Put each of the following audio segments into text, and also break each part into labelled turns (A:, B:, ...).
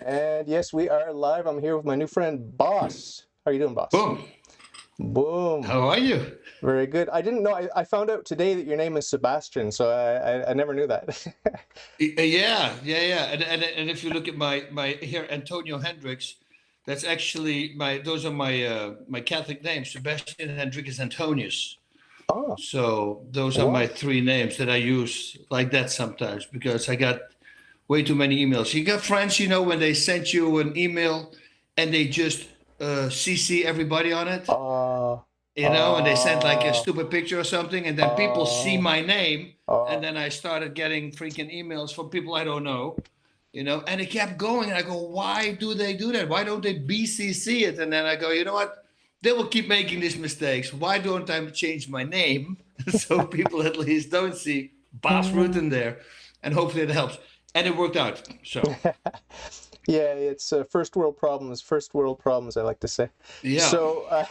A: And yes, we are live. I'm here with my new friend, Bas. How are you doing, Bas?
B: Boom.
A: Boom.
B: How are you?
A: Very good. I didn't know. I found out today that your name is Sebastian, so I never knew that.
B: Yeah. And if you look at my here, Antonio Hendricks, that's actually those are my Catholic names, Sebastian, Hendricks, Antonius.
A: Oh,
B: So those are my
A: wow.
B: three names that I use like that sometimes because I got way too many emails. You got friends, when they send you an email and they just CC everybody on it.
A: Uh,
B: And they sent like a
A: uh,
B: stupid picture or something, and then people see
A: uh,
B: my name,
A: uh,
B: and then I started getting freaking emails from people I don't know, and it kept going, and I go, why do they do that? Why don't they BCC it? And then I go, you know what? They will keep making these mistakes. Why don't I change my name so people at least don't see Bas Rutten there, and hopefully it helps. And it worked out. So
A: Yeah, it's first world problems. First world problems, I like to say.
B: yeah,
A: So,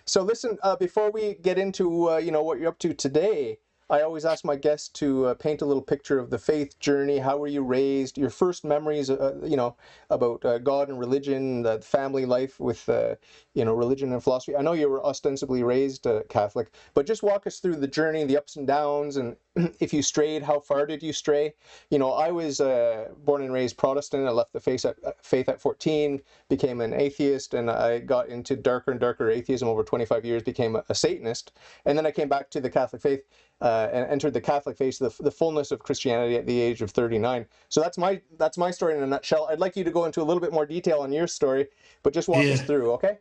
A: so listen. Before we get into what you're up to today, I always ask my guests to paint a little picture of the faith journey. How were you raised? Your first memories, about God and religion, the family life with religion and philosophy. I know you were ostensibly raised Catholic, but just walk us through the journey, the ups and downs, and if you strayed, how far did you stray? I was born and raised Protestant. I left the faith at 14, became an atheist, and I got into darker and darker atheism over 25 years, became a Satanist. And then I came back to the Catholic faith and entered the Catholic faith, the fullness of Christianity at the age of 39. So that's my story in a nutshell. I'd like you to go into a little bit more detail on your story, but just walk us
B: yeah.
A: through, okay?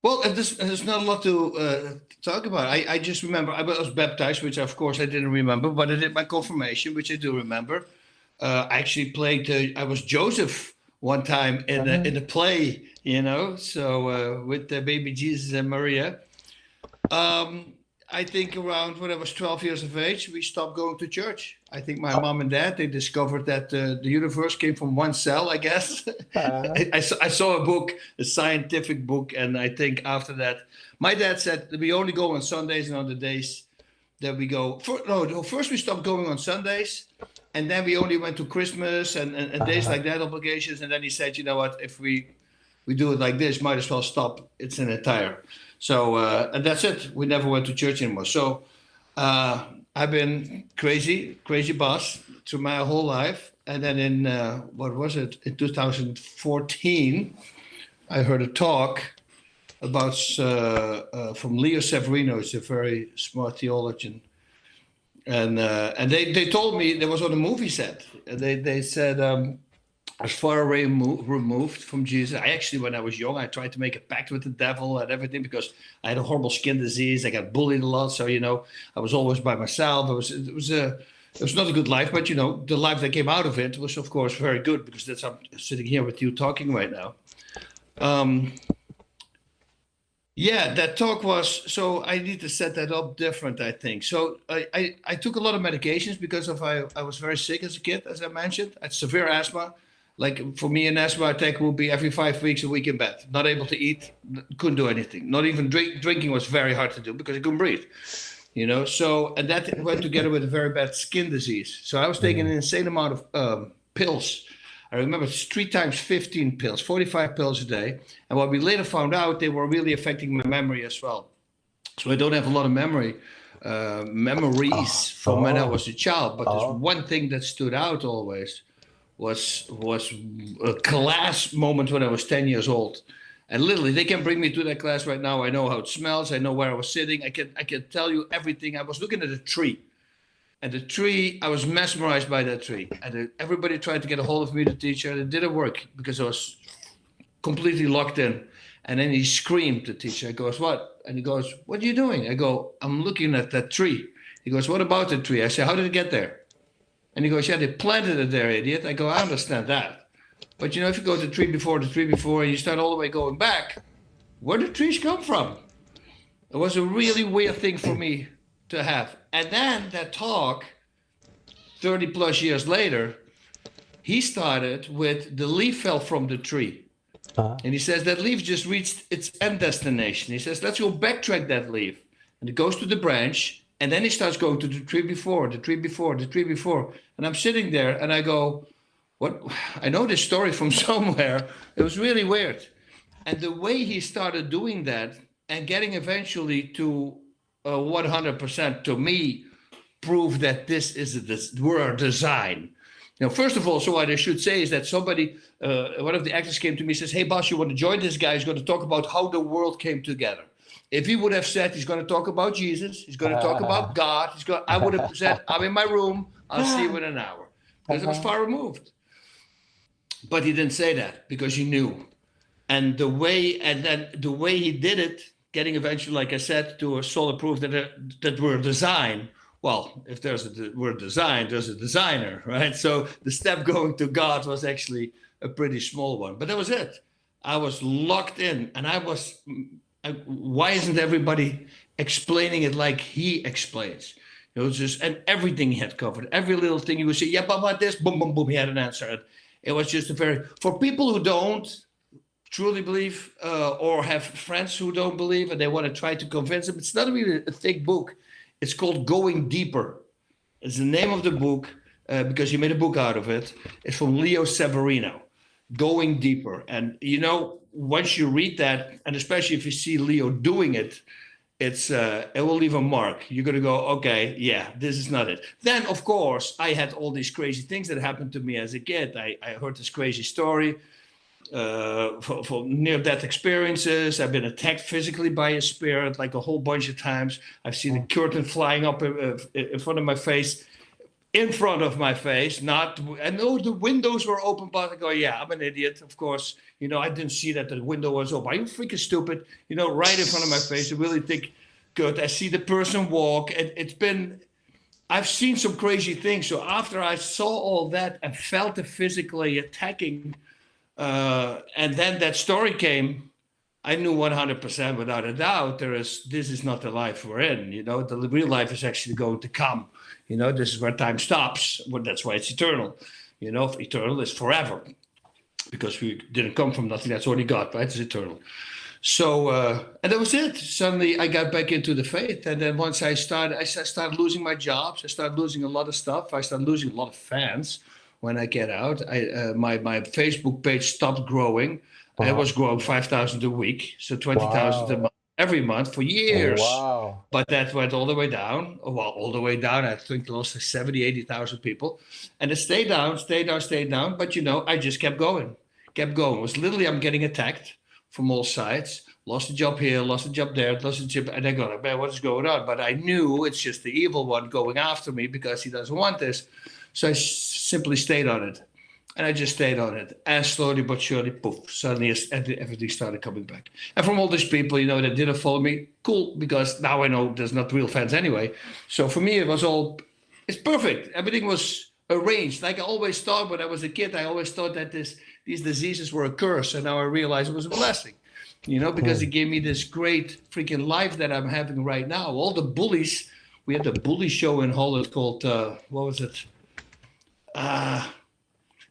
B: Well, there's not a lot to talk about. I just remember I was baptized, which of course I didn't remember, but I did my confirmation, which I do remember. I actually played. I was Joseph one time in a play, so with the baby Jesus and Maria. Um, I think around when I was 12 years of age, we stopped going to church. I think my mom and dad, they discovered that the universe came from one cell, I guess.
A: Uh,
B: I saw a book, a scientific book, and I think after that, my dad said that we only go on Sundays and on the days that we go. No, first we stopped going on Sundays, and then we only went to Christmas and days
A: uh,
B: like that, obligations. And then he said, you know what, if we do it like this, might as well stop. It's an entire. So and that's it. We never went to church anymore. So uh, I've been crazy boss through my whole life. And then in what was it? In 2014, I heard a talk about from Leo Severino. He's a very smart theologian, and they told me there was on a movie set. They said. As far away removed from Jesus. I actually, when I was young, I tried to make a pact with the devil and everything because I had a horrible skin disease. I got bullied a lot, so I was always by myself. It was not a good life, but the life that came out of it was, of course, very good because that's I'm sitting here with you talking right now. Um, yeah, that talk was so. I need to set that up different, I think. So I took a lot of medications because I was very sick as a kid, as I mentioned. I had severe asthma. Like for me, an asthma attack would be every 5 weeks, a week in bed, not able to eat, couldn't do anything. Not even drinking was very hard to do because I couldn't breathe. So and that went together with a very bad skin disease. So I was taking an insane amount of pills. I remember 3 times 15 pills, 45 pills a day. And what we later found out, they were really affecting my memory as well. So I don't have a lot of memories from when I
A: oh,
B: was a child. But there's
A: oh,
B: one thing that stood out always was a class moment when I was 10 years old. And literally, they can bring me to that class right now. I know how it smells. I know where I was sitting. I can tell you everything. I was looking at a tree. And the tree, I was mesmerized by that tree. And everybody tried to get a hold of me, the teacher, and it didn't work because I was completely locked in. And then he screamed, the teacher. I goes, what? And he goes, what are you doing? I go, I'm looking at that tree. He goes, what about the tree? I say, how did it get there? And he goes, yeah, they planted it there, idiot. I go, I understand that. But if you go to the tree before, and you start all the way going back, where did trees come from? It was a really weird thing for me to have. And then that talk, 30 plus years later, he started with the leaf fell from the tree.
A: uh,
B: And he says that leaf just reached its end destination. He says, let's go backtrack that leaf. And it goes to the branch. And then he starts going to the tree before, the tree before, the tree before. And I'm sitting there and I go, what I know this story from somewhere. It was really weird. And the way he started doing that and getting eventually to 100% to me prove that this is we're a design. First of all, so what I should say is that somebody, one of the actors came to me and says, "Hey, Bas, you want to join this guy? He's going to talk about how the world came together." If he would have said he's going to talk about Jesus, he's going to talk about God, I would have said, "I'm in my room. I'll see you in an hour," because it was far removed. But he didn't say that because he knew. And then the way he did it, getting eventually, like I said, to a solid proof that we're a design. Well, if there's a word design, there's a designer, right? So the step going to God was actually a pretty small one, but that was it. I was locked in, and why isn't everybody explaining it like he explains? It was just, and everything he had covered, every little thing he would say, yeah, but about this, boom, boom, boom, he had an answer. It was just for people who don't truly believe or have friends who don't believe and they want to try to convince them, it's not really a thick book. It's called Going Deeper. It's the name of the book because he made a book out of it. It's from Leo Severino, Going Deeper. And, once you read that, and especially if you see Leo doing it, it will leave a mark. You're going to go, okay, yeah, this is not it. Then, of course, I had all these crazy things that happened to me as a kid. I heard this crazy story for near-death experiences. I've been attacked physically by a spirit like a whole bunch of times. I've seen a curtain flying up in front of my face. And the windows were open, but I go, yeah, I'm an idiot, of course. I didn't see that the window was open. Are you freaking stupid? Right in front of my face. I really think, good. I see the person walk. I've seen some crazy things. So after I saw all that and felt the physically attacking, and then that story came, I knew 100% without a doubt, this is not the life we're in. The real life is actually going to come. This is where time stops. Well, that's why it's eternal. Eternal is forever because we didn't come from nothing. That's already God, right? It's eternal. So, and that was it. Suddenly I got back into the faith. And then once I started losing my jobs. I started losing a lot of stuff. I started losing a lot of fans when I get out. My Facebook page stopped growing. Wow. I was growing 5,000 a week. So 20,000 a month. Every month for years. Wow. But that went all the way down. Well, all the way down. I think lost 70, 80,000 people. And it stayed down. But, I just kept going. It was literally, I'm getting attacked from all sides. Lost a job here, lost a job there, lost a job. And I go, man, what is going on? But I knew it's just the evil one going after me because he doesn't want this. So I simply stayed on it. And I just stayed on it. And slowly but surely, poof, suddenly everything started coming back. And from all these people, that didn't follow me, cool, because now I know there's not real fans anyway. So for me, it's perfect. Everything was arranged. Like I always thought when I was a kid, I always thought that these diseases were a curse. And now I realize it was a blessing, because it gave me this great freaking life that I'm having right now. All the bullies, we had the bully show in Holland called, what was it?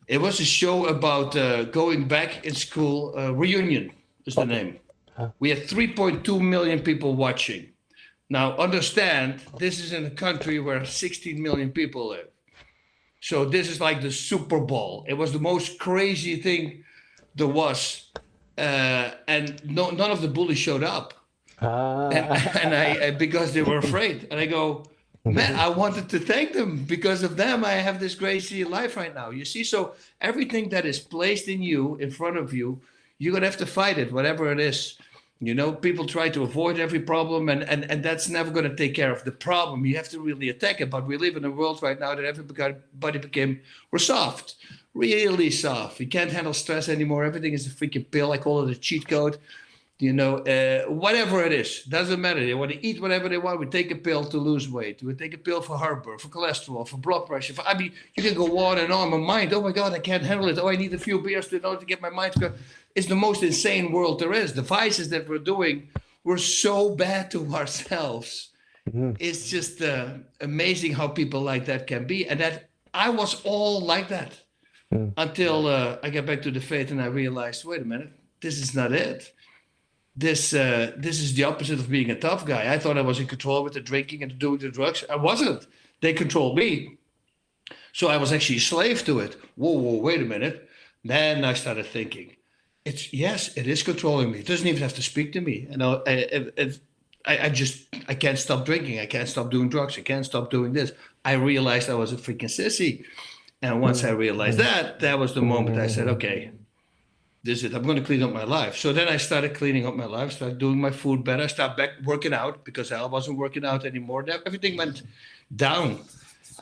B: It was a show about going back in school. Reunion is the name. We had 3.2 million people watching. Now, understand, this is in a country where 16 million people live. So this is like the Super Bowl. It was the most crazy thing there was. And none of the bullies showed up. And I because they were afraid. And I go, man, I wanted to thank them. Because of them, I have this crazy life right now. You see, so everything that is placed in you, in front of you, you're going to have to fight it, whatever it is. People try to avoid every problem, and that's never going to take care of the problem. You have to really attack it. But we live in a world right now that everybody we're soft, really soft. We can't handle stress anymore. Everything is a freaking pill. I call it a cheat code. Whatever it is, doesn't matter. They want to eat whatever they want. We take a pill to lose weight. We take a pill for heartburn, for cholesterol, for blood pressure. You can go on and on. My mind, oh my God, I can't handle it. Oh, I need a few beers in order to get my mind to go. It's the most insane world there is. The vices that we're doing, we're so bad to ourselves. Mm-hmm. It's just amazing how people like that can be. And that I was all like that until I got back to the faith and I realized, wait a minute, this is not it. This is the opposite of being a tough guy. I thought I was in control with the drinking and doing the drugs. I wasn't. They controlled me. So I was actually a slave to it. Whoa, wait a minute. Then I started thinking, yes, it is controlling me. It doesn't even have to speak to me. And I can't stop drinking. I can't stop doing drugs. I can't stop doing this. I realized I was a freaking sissy. And once I realized that was the moment I said, okay, this is it. I'm going to clean up my life. So then I started cleaning up my life, started doing my food better. I started back working out because I wasn't working out anymore. Everything went down.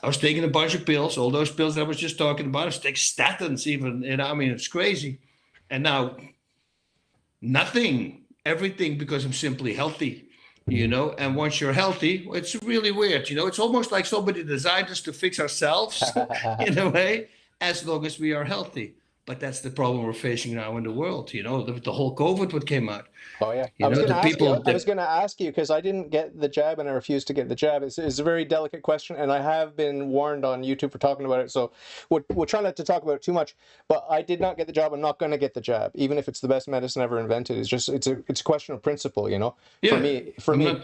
B: I was taking a bunch of pills, all those pills that I was just talking about. I was taking statins even. I mean, it's crazy. And now nothing, everything, because I'm simply healthy. And once you're healthy, it's really weird. It's almost like somebody designed us to fix ourselves in a way, as long as we are healthy. But that's the problem we're facing now in the world. The whole COVID, what came out.
A: Oh yeah, I was going to ask you because I didn't get the jab and I refused to get the jab. It's a very delicate question, and I have been warned on YouTube for talking about it. So we'll try not to talk about it too much. But I did not get the jab. I'm not going to get the jab, even if it's the best medicine ever invented. It's a question of principle, Yeah, for me.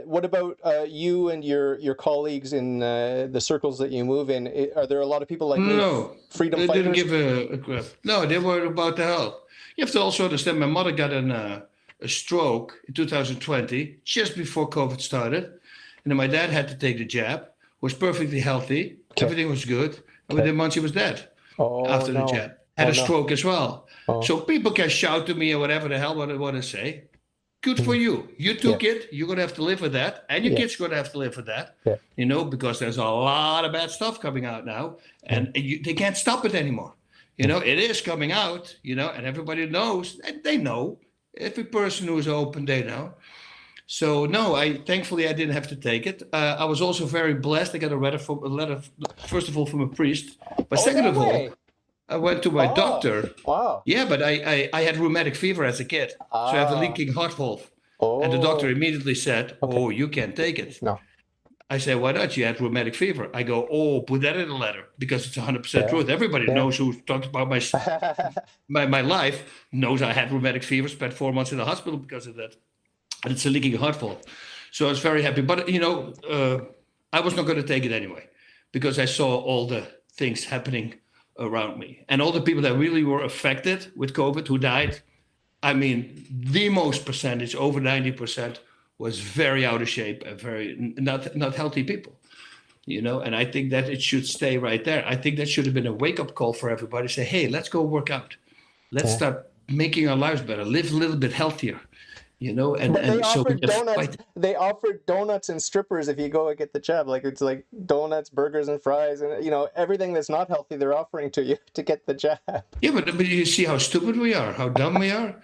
A: What about you and your colleagues in the circles that you move in? Are there a lot of people like
B: no,
A: freedom
B: they
A: fighters?
B: didn't give a crap. No, they were about the health. You have to also understand. My mother got a stroke in 2020, just before COVID started, and then my dad had to take the jab. Was perfectly healthy. Okay. Everything was good. And within months he was dead. After the jab, had a stroke as well. So people can shout to me or whatever the hell what they want to say. Good for you. You took it. You're going to have to live with that. And your kids are going to have to live with that. Yeah. Because there's a lot of bad stuff coming out now. And they can't stop it anymore. It is coming out, and everybody knows. And they know. Every person who is open, they know. So, no, thankfully I didn't have to take it. I was also very blessed. I got a letter, first of all, from a priest. But second of all, I went to my doctor.
A: Wow.
B: Yeah, but I had rheumatic fever as a kid. So I have a leaking heart valve. And the doctor immediately said, you can't take it.
A: No.
B: I said, why not? You had rheumatic fever. I go, put that in a letter because it's 100% truth. Everybody knows who talks about my life knows I had rheumatic fever, spent 4 months in the hospital because of that. And it's a leaking heart valve. So I was very happy. But, I was not going to take it anyway because I saw all the things happening around me. And all the people that really were affected with COVID who died, I mean, the most percentage, over 90%, was very out of shape and very not healthy people, and I think that it should stay right there. I think that should have been a wake-up call for everybody. Say, hey, let's go work out. Let's start making our lives better, live a little bit healthier, and
A: they offered donuts and strippers if you go and get the jab. Like it's like donuts, burgers, and fries, and everything that's not healthy they're offering to you to get the jab.
B: Yeah, but you see how stupid we are, how dumb we are.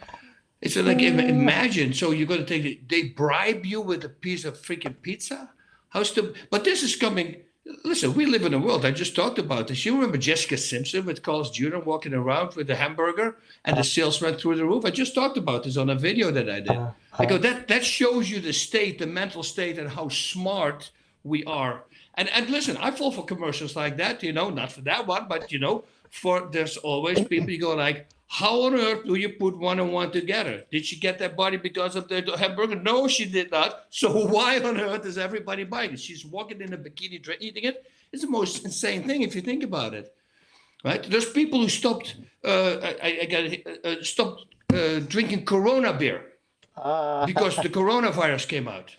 B: It's like, imagine, so you're going to take it, they bribe you with a piece of freaking pizza? How stupid. But this is coming, listen, we live in a world, I just talked about this. You remember Jessica Simpson with Carl's Jr. walking around with the hamburger and the sales went through the roof? I just talked about this on a video that I did. I go, that shows you the mental state and how smart we are. And listen, I fall for commercials like that, not for that one, but, there's always people you go like, how on earth do you put one and one together? Did she get that body because of the hamburger? No, she did not. So why on earth is everybody buying it? She's walking in a bikini, eating it. It's the most insane thing if you think about it, right? There's people who stopped drinking Corona beer because the coronavirus came out.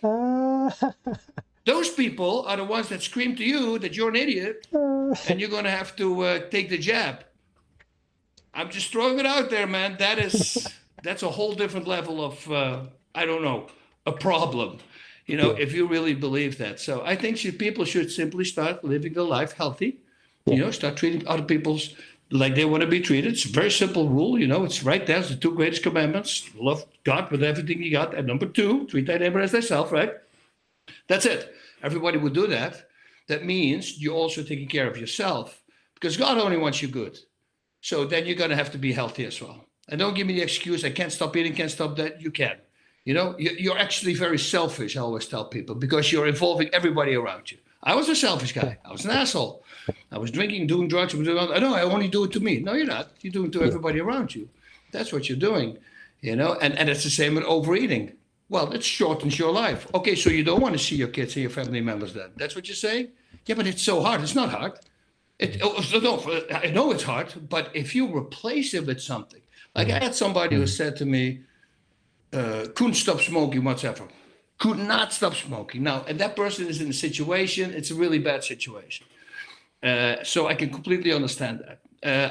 B: Those people are the ones that scream to you that you're an idiot and you're going to have to take the jab. I'm just throwing it out there, man. That's a whole different level of, a problem, if you really believe that. So I think people should simply start living their life healthy, start treating other people like they want to be treated. It's a very simple rule, it's right there. It's the 2 greatest commandments. Love God with everything you got. And number 2, treat thy neighbor as thyself, right? That's it. Everybody would do that. That means you're also taking care of yourself because God only wants you good. So then you're going to have to be healthy as well. And don't give me the excuse, I can't stop eating, can't stop that. You can. You're actually very selfish, I always tell people, because you're involving everybody around you. I was a selfish guy. I was an asshole. I was drinking, doing drugs. I only do it to me. No, you're not. You're doing it to everybody around you. That's what you're doing. And it's the same with overeating. Well, it shortens your life. Okay, so you don't want to see your kids and your family members then. That's what you're saying? Yeah, but it's so hard. It's not hard. No, I know it's hard, but if you replace it with something, like I had somebody who said to me, couldn't stop smoking whatsoever, could not stop smoking. Now, and that person is in a situation, it's a really bad situation. So I can completely understand that.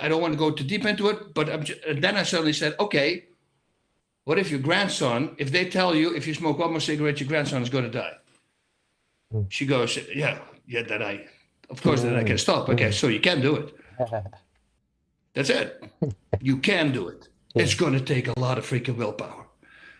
B: I don't want to go too deep into it, but then I suddenly said, okay, what if your grandson, if they tell you if you smoke one more cigarette, your grandson is going to die? She goes, yeah, then of course, then I can stop. Okay, so you can do it. That's it. You can do it. It's going to take a lot of freaking willpower.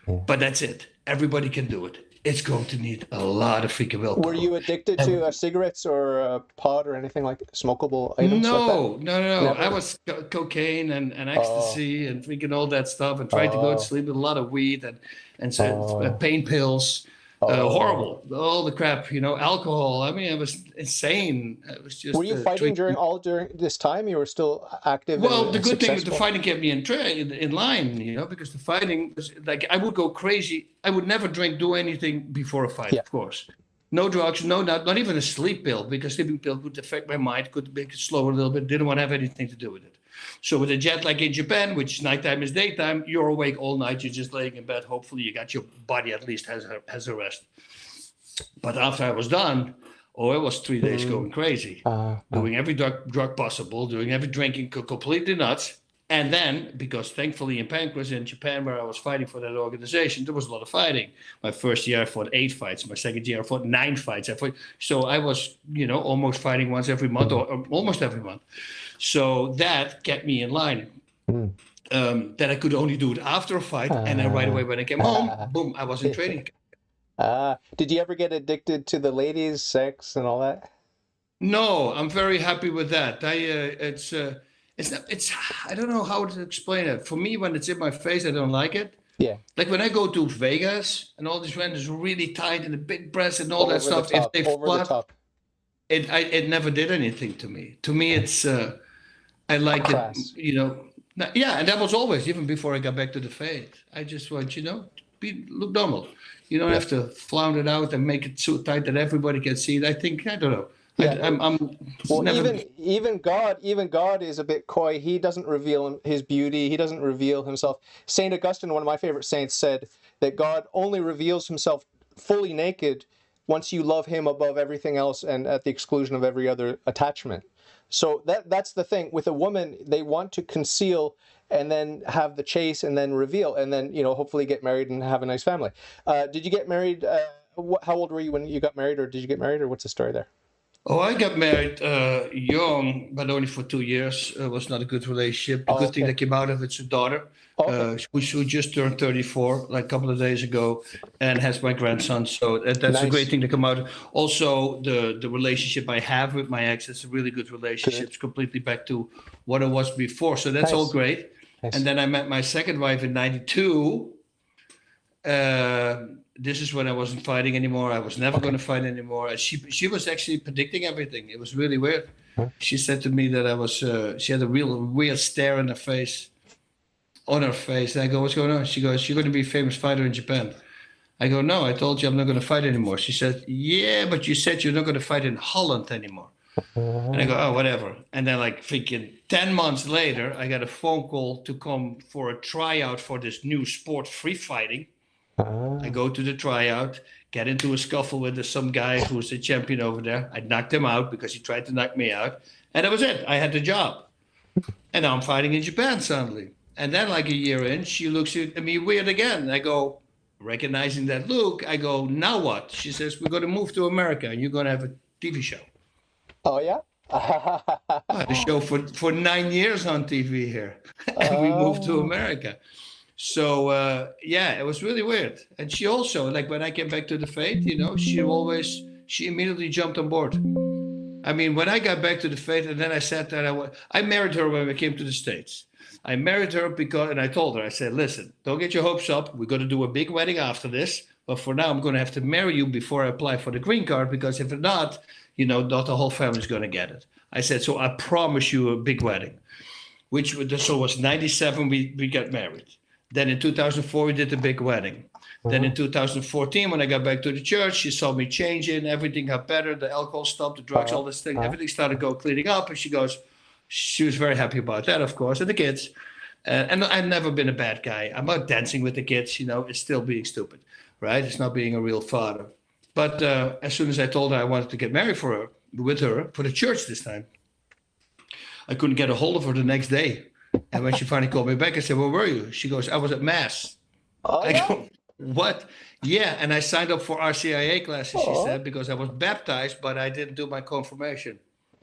B: But that's it. Everybody can do it. It's going to need a lot of freaking willpower.
A: Were you addicted to cigarettes or pot or anything like smokable items?
B: No.
A: Never?
B: I was cocaine and ecstasy and freaking all that stuff, and tried to go to sleep with a lot of weed and pain pills. Horrible, all the crap, alcohol. I mean, it was insane. It was just.
A: Were you fighting during this time? You were still active.
B: Well, the good thing is the fighting kept me in line, because the fighting was like I would go crazy. I would never do anything before a fight, of course. No drugs, not even a sleep pill, because sleeping pill could affect my mind, could make it slow a little bit. Didn't want to have anything to do with it. So with a jet lag in Japan, which nighttime is daytime, you're awake all night. You're just laying in bed. Hopefully you got your body at least has a rest. But after I was done, it was 3 days going crazy, doing every drug possible, doing every drinking, completely nuts. And then, because thankfully in Pancrase in Japan, where I was fighting for that organization, there was a lot of fighting. My first year I fought 8 fights. My second year I fought 9 fights. So I was, almost fighting once every month or almost every month. So that kept me in line. That I could only do it after a fight, and then right away when I came home, boom, I was in training.
A: Did you ever get addicted to the ladies, sex, and all that?
B: No, I'm very happy with that. It's I don't know how to explain it. For me, when it's in my face, I don't like it.
A: Yeah.
B: Like when I go to Vegas and all these vendors really tight and the big breasts and all that stuff, if they flop, it never did anything to me. To me, it's I like
A: Crass.
B: it, Yeah, and that was always, even before I got back to the faith. I just want, look normal. You don't have to flout it out and make it so tight that everybody can see it. I don't know.
A: Yeah. Even God is a bit coy. He doesn't reveal his beauty. He doesn't reveal himself. Saint Augustine, one of my favorite saints, said that God only reveals himself fully naked once you love him above everything else and at the exclusion of every other attachment. So that's the thing. With a woman, they want to conceal and then have the chase and then reveal and then, hopefully get married and have a nice family. Did you get married? How old were you when you got married, or did you get married, or what's the story there?
B: Oh, I got married young, but only for 2 years. It was not a good relationship. The good thing that came out of it's a daughter, who just turned 34 like a couple of days ago, and has my grandson. So that's nice. A great thing to come out. Also, the relationship I have with my ex, it's a really good relationship. Good. It's completely back to what it was before. So that's all great. Nice. And then I met my second wife in 92. This is when I wasn't fighting anymore. I was never going to fight anymore. And she was actually predicting everything. It was really weird. Huh? She said to me that I was. She had a real weird stare on her face. And I go, what's going on? She goes, you're going to be a famous fighter in Japan. I go, no, I told you I'm not going to fight anymore. She said, yeah, but you said you're not going to fight in Holland anymore. And I go, oh, whatever. And then like freaking 10 months later, I got a phone call to come for a tryout for this new sport, free fighting. I go to the tryout, get into a scuffle with some guy who's the champion over there. I knocked him out because he tried to knock me out. And that was it. I had the job. And now I'm fighting in Japan suddenly. And then like a year in, she looks at me weird again. And I go, recognizing that look, I go, now what? She says, we're going to move to America and you're going to have a TV show.
A: Oh, yeah?
B: I had a show for 9 years on TV here. And we moved to America. So, it was really weird. And she also, like when I came back to the faith, she immediately jumped on board. I mean, when I got back to the faith and then I sat there, I married her when we came to the States. I married her and I told her, I said, listen, don't get your hopes up. We're going to do a big wedding after this. But for now, I'm going to have to marry you before I apply for the green card, because if not, not the whole family's going to get it. I said, so I promise you a big wedding, so it was 97, we got married. Then in 2004, we did the big wedding. Then in 2014, when I got back to the church, she saw me changing. Everything got better. The alcohol stopped, the drugs, all this thing. Everything started cleaning up. And she was very happy about that, of course, and the kids. And I've never been a bad guy. I'm not dancing with the kids, it's still being stupid, right? It's not being a real father. But as soon as I told her I wanted to get married with her for the church this time, I couldn't get a hold of her the next day. And when she finally called me back, I said, "Where were you?" She goes, "I was at Mass." I go, "What?" "Yeah, and I signed up for RCIA classes," she said, "because I was baptized, but I didn't do my confirmation."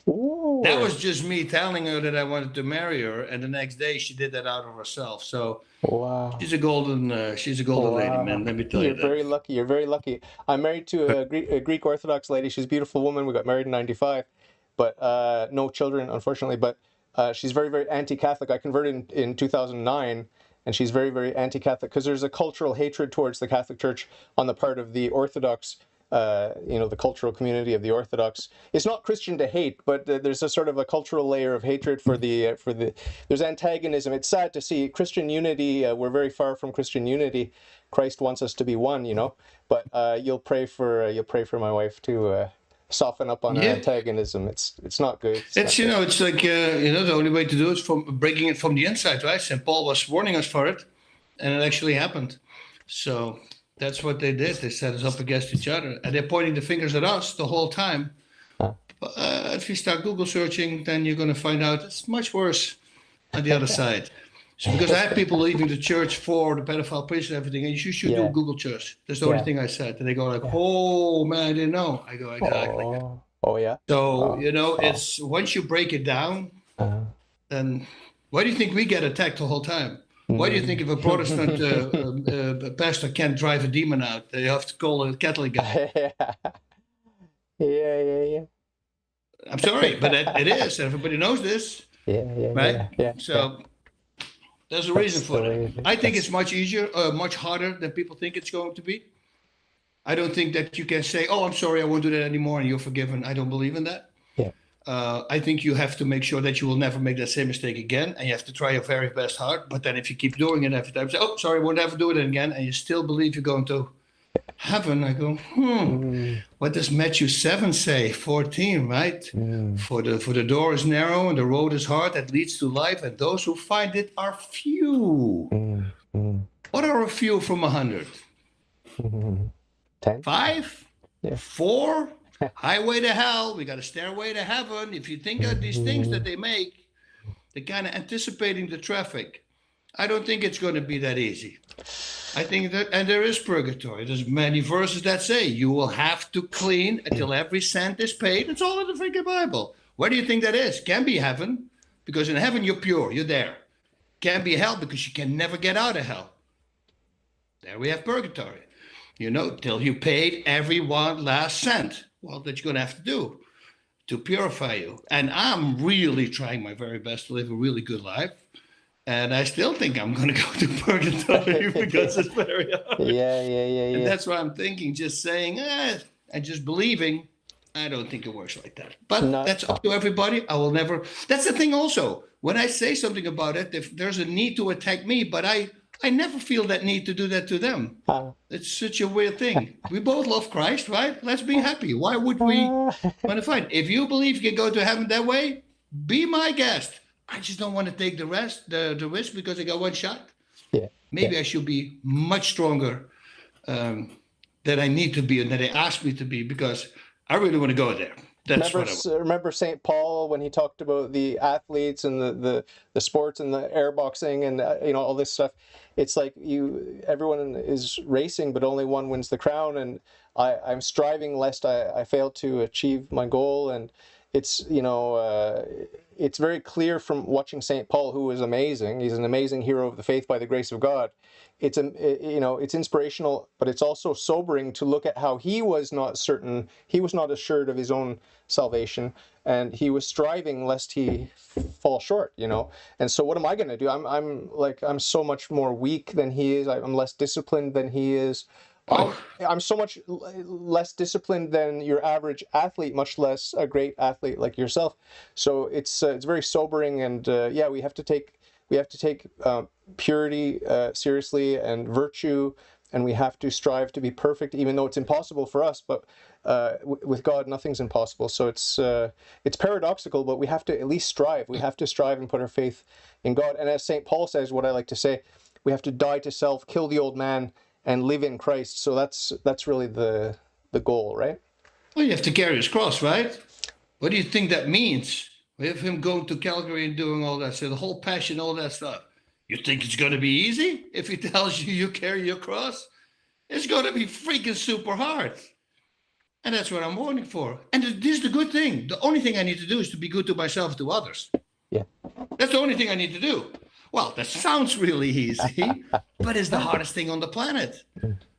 A: Ooh.
B: That was just me telling her that I wanted to marry her, and the next day she did that out of herself. So
A: wow,
B: she's a golden lady, man. Let me tell you
A: You're very lucky. You're very lucky. I'm married to a Greek Orthodox lady. She's a beautiful woman. We got married in '95, but no children, unfortunately. But she's very, very anti-Catholic. I converted in 2009, and she's very, very anti-Catholic because there's a cultural hatred towards the Catholic Church on the part of the Orthodox. The cultural community of the Orthodox. It's not Christian to hate, but there's a sort of a cultural layer of hatred for the there's antagonism. It's sad to see Christian unity. We're very far from Christian unity. Christ wants us to be one, But you'll pray for my wife to soften up on antagonism. It's not good.
B: It's like the only way to do it is from breaking it from the inside, right? St. Paul was warning us for it, and it actually happened. So. That's what they did. They set us up against each other. And they're pointing the fingers at us the whole time. But if you start Google searching, then you're going to find out it's much worse on the other side. So because I had people leaving the church for the pedophile priest and everything, and you should do Google search. That's the only thing I said. And they go like, "Oh, man, I didn't know." I go, "Exactly."
A: Oh, yeah.
B: So, it's once you break it down, then why do you think we get attacked the whole time? Why do you think if a Protestant pastor can't drive a demon out, they have to call a Catholic guy?
A: Yeah.
B: I'm sorry, but it is. Everybody knows this. Right?
A: Yeah.
B: So there's a reason for it. I think it's much easier, much harder than people think it's going to be. I don't think that you can say, "Oh, I'm sorry, I won't do that anymore," and you're forgiven. I don't believe in that. I think you have to make sure that you will never make that same mistake again, and you have to try your very best hard. But then if you keep doing it every time, say, "Oh, sorry, we'll never do it again," and you still believe you're going to heaven, I go, what does Matthew 7 say? 14, right? For the door is narrow and the road is hard that leads to life, and those who find it are few. What are a few from 100?
A: 10?
B: 5?
A: Yeah.
B: 4? Highway to hell, we got a stairway to heaven. If you think of these things that they make, they're kind of anticipating the traffic. I don't think it's going to be that easy. I think that, and there is purgatory. There's many verses that say you will have to clean until every cent is paid. It's all in the freaking Bible. Where do you think that is? Can be heaven, because in heaven you're pure, you're there. Can be hell, because you can never get out of hell. There we have purgatory. Till you paid every one last cent. Well, that you're going to have to do to purify you. And I'm really trying my very best to live a really good life. And I still think I'm going to go to purgatory because it's very hard.
A: Yeah.
B: And that's why I'm thinking, just saying, and just believing, I don't think it works like that. But that's up to everybody. I will never. That's the thing also. When I say something about it, if there's a need to attack me, but I never feel that need to do that to them. It's such a weird thing. We both love Christ, right? Let's be happy. Why would we want to fight? If you believe you can go to heaven that way, be my guest. I just don't want to take the risk because I got one shot. Maybe I should be much stronger than I need to be and that they asked me to be, because I really want to go there.
A: Remember St. Paul when he talked about the athletes and the sports and the airboxing and all this stuff. It's like everyone is racing, but only one wins the crown. And I'm striving lest I fail to achieve my goal. And it's it's very clear from watching St. Paul, who is amazing. He's an amazing hero of the faith by the grace of God. It's inspirational, but it's also sobering to look at how he was not certain, he was not assured of his own salvation, and he was striving lest he fall short, And so what am I going to do? I'm so much more weak than he is. I'm less disciplined than he is. I'm so much less disciplined than your average athlete, much less a great athlete like yourself. So it's very sobering, and we have to take we have to take purity seriously and virtue, and we have to strive to be perfect, even though it's impossible for us. But with God, nothing's impossible. So it's paradoxical, but we have to at least strive. We have to strive and put our faith in God. And as St. Paul says, what I like to say, we have to die to self, kill the old man, and live in Christ. So that's really the goal, right?
B: Well, you have to carry his cross, right? What do you think that means? We have him going to Calgary and doing all that, so the whole passion, all that stuff. You think it's going to be easy if he tells you you carry your cross? It's going to be freaking super hard. And that's what I'm warning for. And this is the good thing. The only thing I need to do is to be good to myself and to others.
A: Yeah.
B: That's the only thing I need to do. Well, that sounds really easy, but it's the hardest thing on the planet,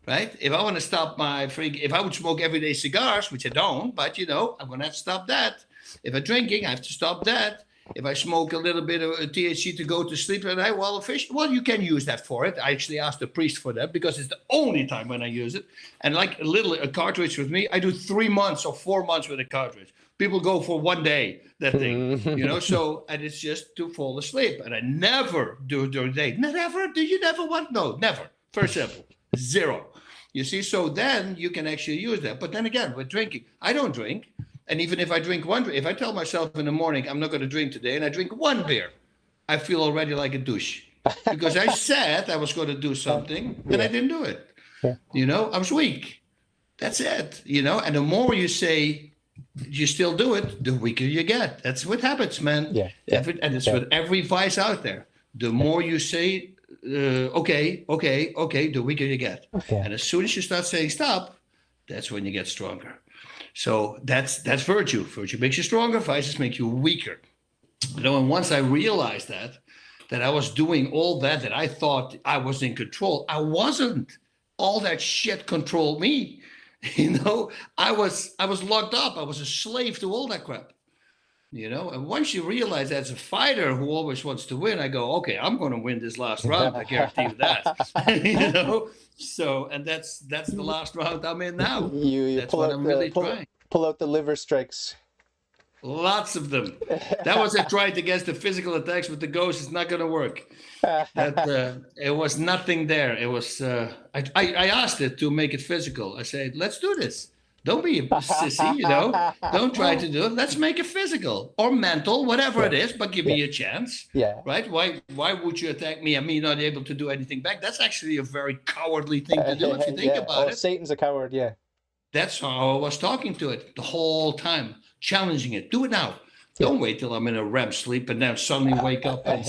B: right? If I want to stop if I would smoke everyday cigars, which I don't, but I'm going to have to stop that. If I'm drinking, I have to stop that. If I smoke a little bit of THC to go to sleep at night, well, you can use that for it. I actually asked the priest for that because it's the only time when I use it. And like a cartridge with me, I do 3 months or 4 months with a cartridge. People go for one day, that thing, so, and it's just to fall asleep. And I never do it during the day. Never? Do you never want? No, never. First example, 0. You see, so then you can actually use that. But then again, with drinking, I don't drink. And even if I drink if I tell myself in the morning, I'm not going to drink today, and I drink 1 beer, I feel already like a douche. Because I said I was going to do something, and I didn't do it. Yeah. I was weak. That's it. And the more you say you still do it, the weaker you get. That's what happens, man.
A: Yeah.
B: And it's with every vice out there. The more you say, okay, the weaker you get. And as soon as you start saying stop, that's when you get stronger. So that's virtue. Virtue makes you stronger. Vices make you weaker. And once I realized that I was doing all that I thought I was in control, I wasn't. All that shit controlled me. I was locked up. I was a slave to all that crap. And once you realize as a fighter who always wants to win, I go, okay, I'm going to win this last round. I guarantee you that. So, and that's the last round I'm in now. That's what I'm really trying.
A: Pull out the liver strikes.
B: Lots of them. That was I tried against the physical attacks with the ghost. It's not going to work. It was nothing there. It was. I asked it to make it physical. I said, let's do this. Don't be a sissy, Don't try to do it. Let's make it physical or mental, whatever it is, but give me a chance.
A: Yeah.
B: Right? Why would you attack me and me not able to do anything back? That's actually a very cowardly thing to do if you think about it.
A: Satan's a coward, yeah. That's
B: how I was talking to it the whole time, challenging it. Do it now. Don't wait till I'm in a REM sleep and then suddenly wake up and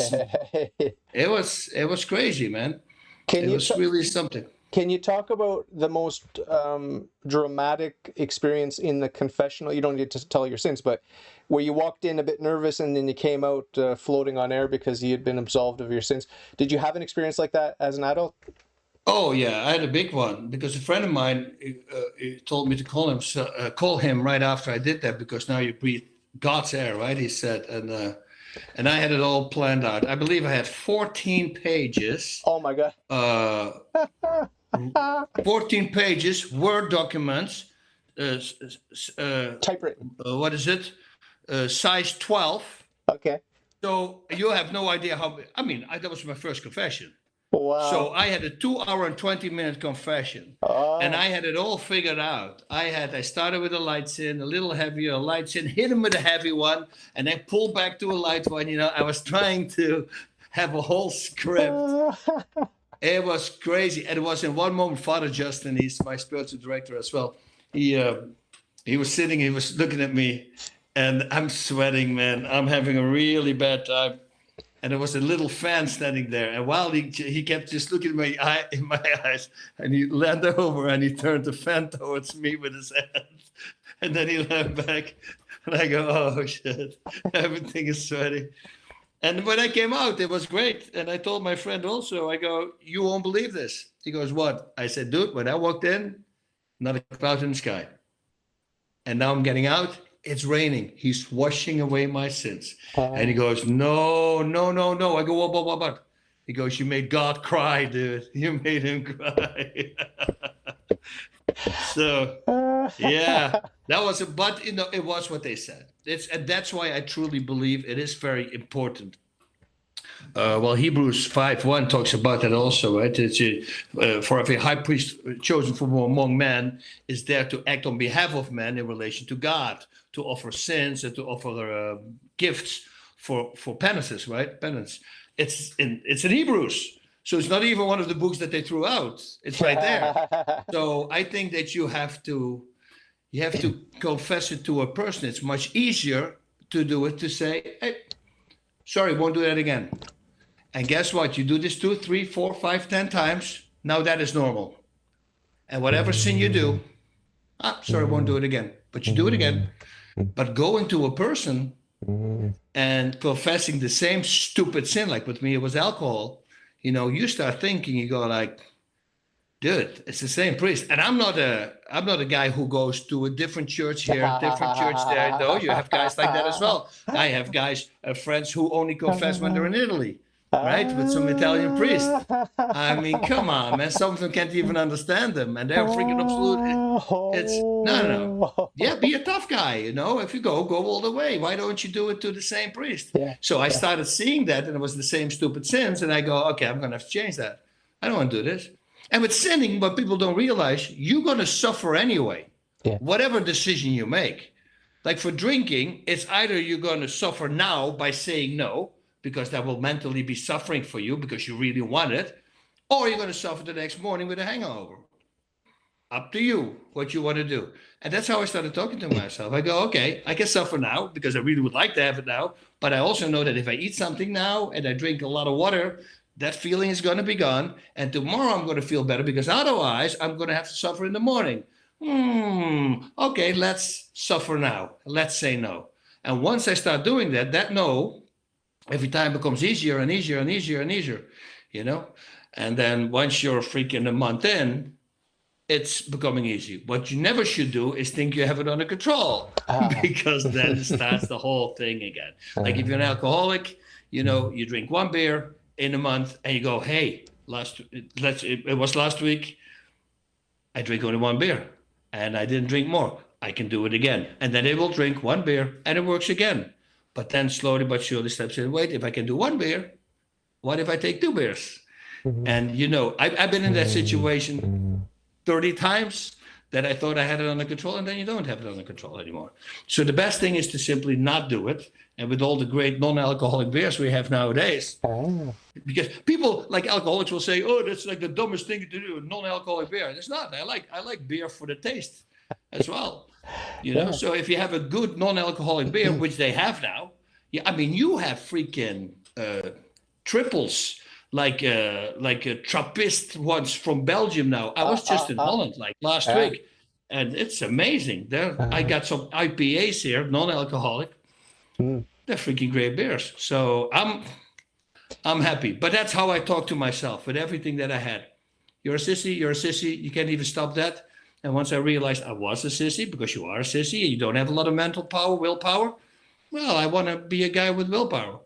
B: it was crazy, man. It was really something.
A: Can you talk about the most dramatic experience in the confessional? You don't need to tell your sins, but where you walked in a bit nervous and then you came out floating on air because you had been absolved of your sins. Did you have an experience like that as an adult?
B: Oh yeah, I had a big one because a friend of mine he told me to call him right after I did that because now you breathe God's air, right? He said, and I had it all planned out. I believe I had 14 pages.
A: Oh my God.
B: 14 pages, Word documents,
A: typewritten.
B: What is it? Size 12.
A: Okay.
B: So you have no idea how. That was my first confession.
A: Wow.
B: So I had a 2-hour and 20-minute confession, and I had it all figured out. I started with a light sin, a little heavier, a light sin, hit him with a heavy one, and then pulled back to a light one. I was trying to have a whole script. It was crazy. And it was in one moment, Father Justin, he's my spiritual director as well. He was sitting, he was looking at me, and I'm sweating, man. I'm having a really bad time. And there was a little fan standing there. And while he kept just looking at in my eyes, and he leaned over and he turned the fan towards me with his hand. And then he leaned back, and I go, oh shit, everything is sweaty. And when I came out, it was great. And I told my friend also, I go, you won't believe this. He goes, what? I said, dude, when I walked in, not a cloud in the sky. And now I'm getting out. It's raining. He's washing away my sins. And he goes, no. I go, what? He goes, you made God cry, dude. You made him cry. So, yeah, that was but it was what they said. And that's why I truly believe it is very important Well, Hebrews 5:1 talks about that also, right? For if a high priest chosen from among men is there to act on behalf of men in relation to God, to offer sins and to offer gifts for penances, right? Penance. It's in Hebrews, so it's not even one of the books that they threw out. It's right there. So I think that you have to confess it to a person. It's much easier to do it to say, "Hey, sorry, won't do that again." And guess what? You do this 2, 3, 4, 5, 10 times. Now that is normal. And whatever sin you do, sorry, won't do it again. But you do it again. But going to a person and confessing the same stupid sin, like with me, it was alcohol. You start thinking, you go like, dude, it's the same priest. And I'm not a guy who goes to a different church here, different church there. No, you have guys like that as well. I have guys, friends who only confess when they're in Italy. Right, with some Italian priest. I mean, come on, man. Some of them can't even understand them, and they're freaking absolute. It's no. Yeah, be a tough guy, If you go all the way. Why don't you do it to the same priest?
A: Yeah.
B: So I started seeing that, and it was the same stupid sins, and I go, okay, I'm gonna have to change that. I don't want to do this. And with sinning, what people don't realize, you're gonna suffer anyway.
A: Yeah.
B: Whatever decision you make, like for drinking, it's either you're gonna suffer now by saying no, because that will mentally be suffering for you because you really want it, or you're going to suffer the next morning with a hangover. Up to you what you want to do. And that's how I started talking to myself. I go, okay, I can suffer now because I really would like to have it now, but I also know that if I eat something now and I drink a lot of water, that feeling is going to be gone, and tomorrow I'm going to feel better because otherwise I'm going to have to suffer in the morning. Okay, let's suffer now. Let's say no. And once I start doing that, that no every time becomes easier and easier and easier and easier, And then once you're freaking a month in, it's becoming easy. What you never should do is think you have it under control, because then it starts the whole thing again. Like if you're an alcoholic, you drink one beer in a month and you go, hey, it was last week, I drink only one beer and I didn't drink more. I can do it again. And then they will drink one beer and it works again. But then slowly but surely steps in, wait, if I can do one beer, what if I take 2 beers? And, I've been in that situation 30 times that I thought I had it under control, and then you don't have it under control anymore. So the best thing is to simply not do it. And with all the great non-alcoholic beers we have nowadays, because people like alcoholics will say, oh, that's like the dumbest thing to do, non-alcoholic beer. It's not. I like beer for the taste as well. So if you have a good non-alcoholic beer, which they have now, you have freaking triples, like a Trappist ones from Belgium now. I was just in Holland like last week, and it's amazing. I got some IPAs here, non-alcoholic. They're freaking great beers. So I'm happy. But that's how I talk to myself with everything that I had. You're a sissy. You can't even stop that. And once I realized I was a sissy, because you are a sissy and you don't have a lot of mental power, willpower, well, I want to be a guy with willpower,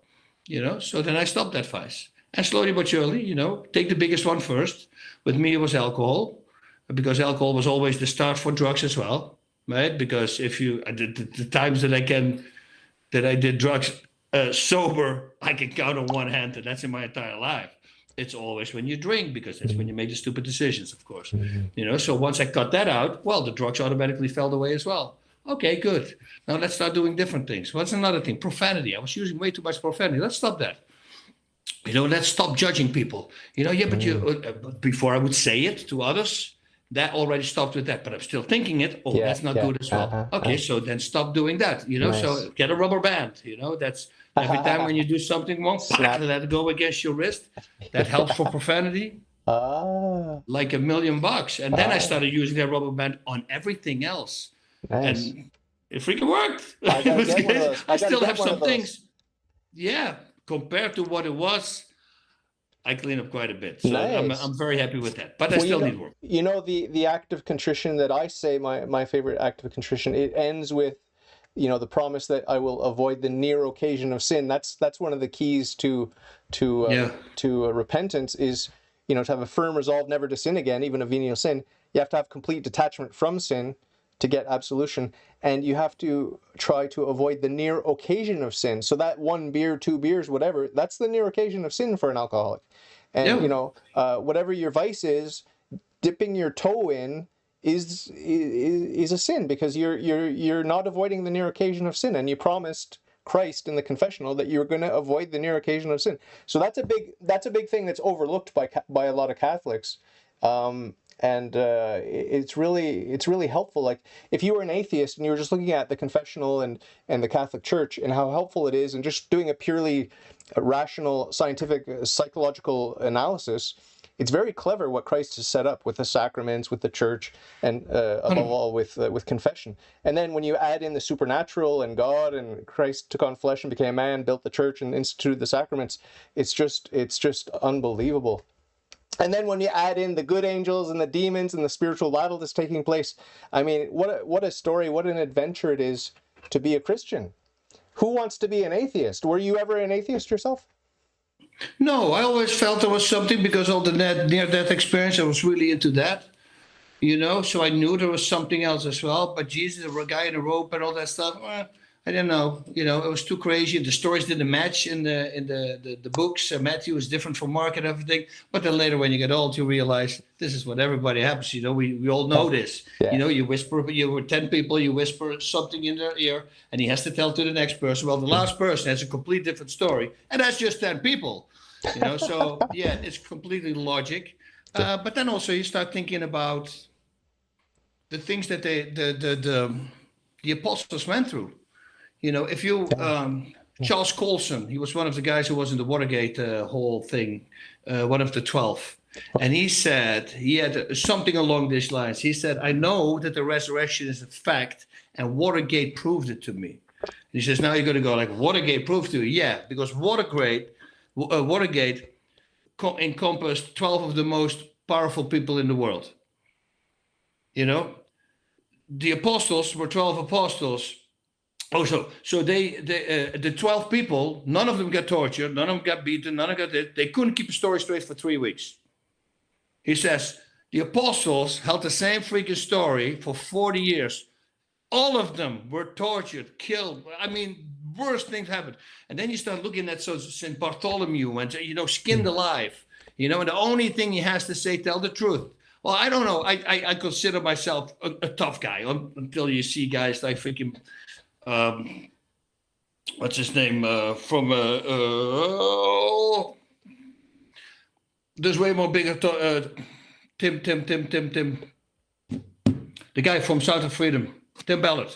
B: So then I stopped that vice. And slowly but surely, take the biggest one first. With me, it was alcohol, because alcohol was always the start for drugs as well, right? Because if the times that I did drugs sober, I can count on one hand, and that's in my entire life. It's always when you drink, because that's when you make the stupid decisions, of course. So once I cut that out, well, the drugs automatically fell away as well. Okay, good. Now let's start doing different things. What's another thing? Profanity. I was using way too much profanity. Let's stop that. Let's stop judging people. But before I would say it to others, that already stopped with that. But I'm still thinking it. Oh, that's not good as well. Okay, so then stop doing that. Nice. So get a rubber band. That's every time when you do something wrong, let it go against your wrist. That helps for profanity. Like $1 million. And then I started using that rubber band on everything else. Nice. And it freaking worked. I still have some things. Yeah. Compared to what it was, I clean up quite a bit. So nice. I'm very happy with that. But I still need work.
A: The act of contrition that I say, my favorite act of contrition, it ends with, the promise that I will avoid the near occasion of sin. That's one of the keys to repentance is, to have a firm resolve never to sin again, even a venial sin. You have to have complete detachment from sin to get absolution, and you have to try to avoid the near occasion of sin. So that 1 beer, 2 beers, whatever, that's the near occasion of sin for an alcoholic. And
B: Yeah.
A: you know, whatever your vice is, dipping your toe in is a sin, because you're not avoiding the near occasion of sin, and you promised Christ in the confessional that you're going to avoid the near occasion of sin. So that's a big thing that's overlooked by a lot of Catholics, and it's really helpful. Like if you were an atheist and you were just looking at the confessional and the Catholic Church and how helpful it is, and just doing a purely rational, scientific, psychological analysis, it's very clever what Christ has set up with the sacraments, with the church, and above all with confession. And then when you add in the supernatural and God, and Christ took on flesh and became man, built the church and instituted the sacraments, it's just unbelievable. And then when you add in the good angels and the demons and the spiritual battle that's taking place, I mean, what a story, what an adventure it is to be a Christian. Who wants to be an atheist? Were you ever an atheist yourself?
B: No, I always felt there was something because of the near-death experience. I was really into that, you know, so I knew there was something else as well. But Jesus, a guy in a rope and all that stuff, I didn't know. You know, it was too crazy. The stories didn't match in the books. Matthew was different from Mark and everything. But then later, when you get old, you realize this is what everybody happens. You know, we all know this.
A: Yeah.
B: You know, you whisper, you were 10 people, you whisper something in their ear, and he has to tell to the next person. Well, the last person has a complete different story, and that's just 10 people. You know, so yeah, it's completely logic. But then also you start thinking about the things that the apostles went through. You know, if you Charles Colson, he was one of the guys who was in the Watergate whole thing, one of the 12. And he said, he had something along these lines. He said, I know that the resurrection is a fact, and Watergate proved it to me. And he says, now you're going to go like, Watergate proved to you? Yeah, because Watergate encompassed 12 of the most powerful people in the world. You know, the apostles were 12 apostles. Oh, so the 12 people, none of them got tortured, none of them got beaten, none of them got it. They couldn't keep a story straight for 3 weeks. He says, the apostles held the same freaking story for 40 years. All of them were tortured, killed. I mean, worst things happened. And then you start looking at St. Bartholomew and, you know, skinned alive. You know, and the only thing he has to say, tell the truth. Well, I don't know. I consider myself a tough guy until you see guys like freaking... what's his name from there's way more bigger Tim, the guy from South of Freedom, Tim Ballard.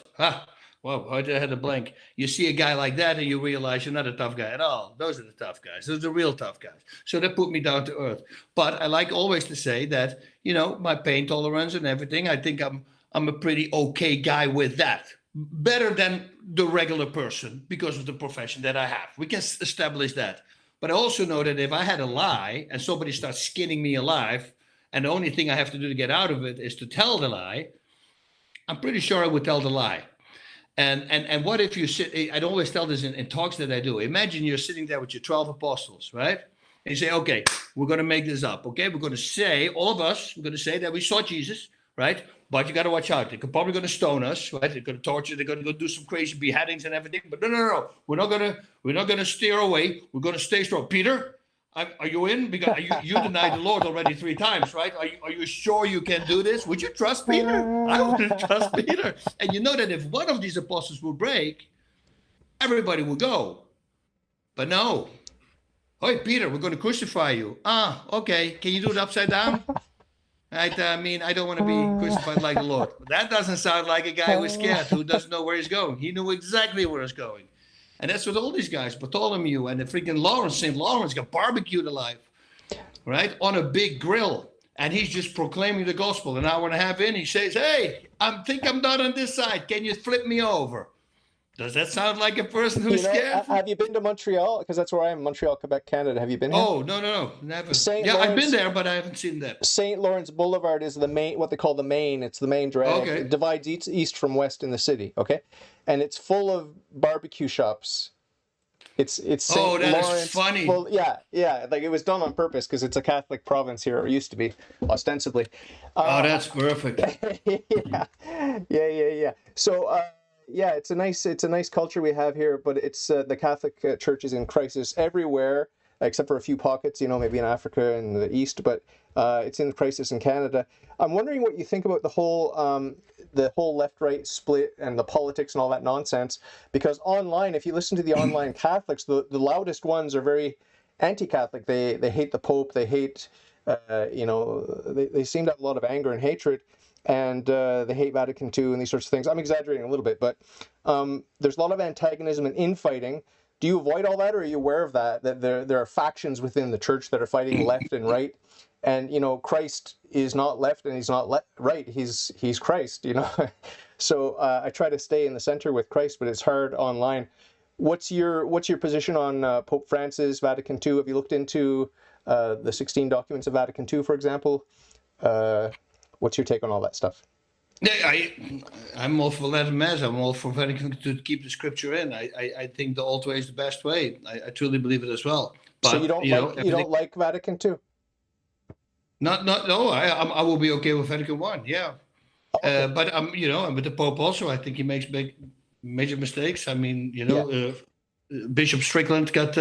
B: Wow, I had a blank. You see a guy like that and you realize you're not a tough guy at all. Those are the tough guys. Those are the real tough guys. So that put me down to earth. But I like always to say that, you know, my pain tolerance and everything, I think I'm a pretty okay guy with that. Better than the regular person because of the profession that I have. We can establish that. But I also know that if I had a lie and somebody starts skinning me alive, and the only thing I have to do to get out of it is to tell the lie, I'm pretty sure I would tell the lie. And what if you sit, I'd always tell this in talks that I do. Imagine you're sitting there with your 12 apostles, right? And you say, okay, we're going to make this up, okay? We're going to say, all of us, we're going to say that we saw Jesus, right? But you got to watch out. They're probably going to stone us, right? They're going to torture. They're going to go do some crazy beheadings and everything. But no. We're not going to steer away. We're going to stay strong. Peter, are you in? Because you denied the Lord already 3 times, right? Are you sure you can do this? Would you trust Peter? I wouldn't trust Peter. And you know that if one of these apostles will break, everybody will go. But no. Hey, Peter, we're going to crucify you. Okay. Can you do it upside down? Right? I mean, I don't want to be crucified like the Lord. That doesn't sound like a guy who's scared, who doesn't know where he's going. He knew exactly where he's going. And that's what all these guys, Bartholomew and the freaking Lawrence, St. Lawrence got barbecued alive, right? On a big grill. And he's just proclaiming the gospel. An hour and a half in, he says, hey, I think I'm done on this side. Can you flip me over? Does that sound like a person who's scared?
A: Have you been to Montreal? Because that's where I am, Montreal, Quebec, Canada. Have you been here?
B: Oh, no, never.
A: Yeah,
B: I've been there, but I haven't seen that.
A: St. Lawrence Boulevard is the main, what they call the main. It's the main drag.
B: Okay.
A: It divides east from west in the city, okay? And it's full of barbecue shops. It's St. Lawrence.
B: Is funny.
A: Well, yeah. Like it was done on purpose because it's a Catholic province here, or used to be, ostensibly.
B: That's perfect.
A: Yeah. Yeah. So, yeah, it's a nice culture we have here, but it's the Catholic Church is in crisis everywhere, except for a few pockets, maybe in Africa and the East, but it's in crisis in Canada. I'm wondering what you think about the whole left-right split and the politics and all that nonsense, because online, if you listen to the online Catholics, the loudest ones are very anti-Catholic. They hate the Pope. They hate, they seem to have a lot of anger and hatred, and they hate Vatican II and these sorts of things. I'm exaggerating a little bit, but there's a lot of antagonism and infighting. Do you avoid all that, or are you aware of that there are factions within the church that are fighting left and right? And Christ is not left and he's not right. He's Christ. So I try to stay in the center with Christ, but it's hard online. What's your position on Pope Francis, Vatican II? Have you looked into the 16 documents of Vatican II, for example? What's your take on all that stuff?
B: Yeah, I'm all for Latin Mass. I'm all for Vatican to keep the scripture in. I think the old way is the best way. I truly believe it as well. But,
A: so you don't like Vatican II?
B: No. I will be okay with Vatican I. Yeah, okay. But with the Pope also, I think he makes major mistakes. I mean, Bishop Strickland got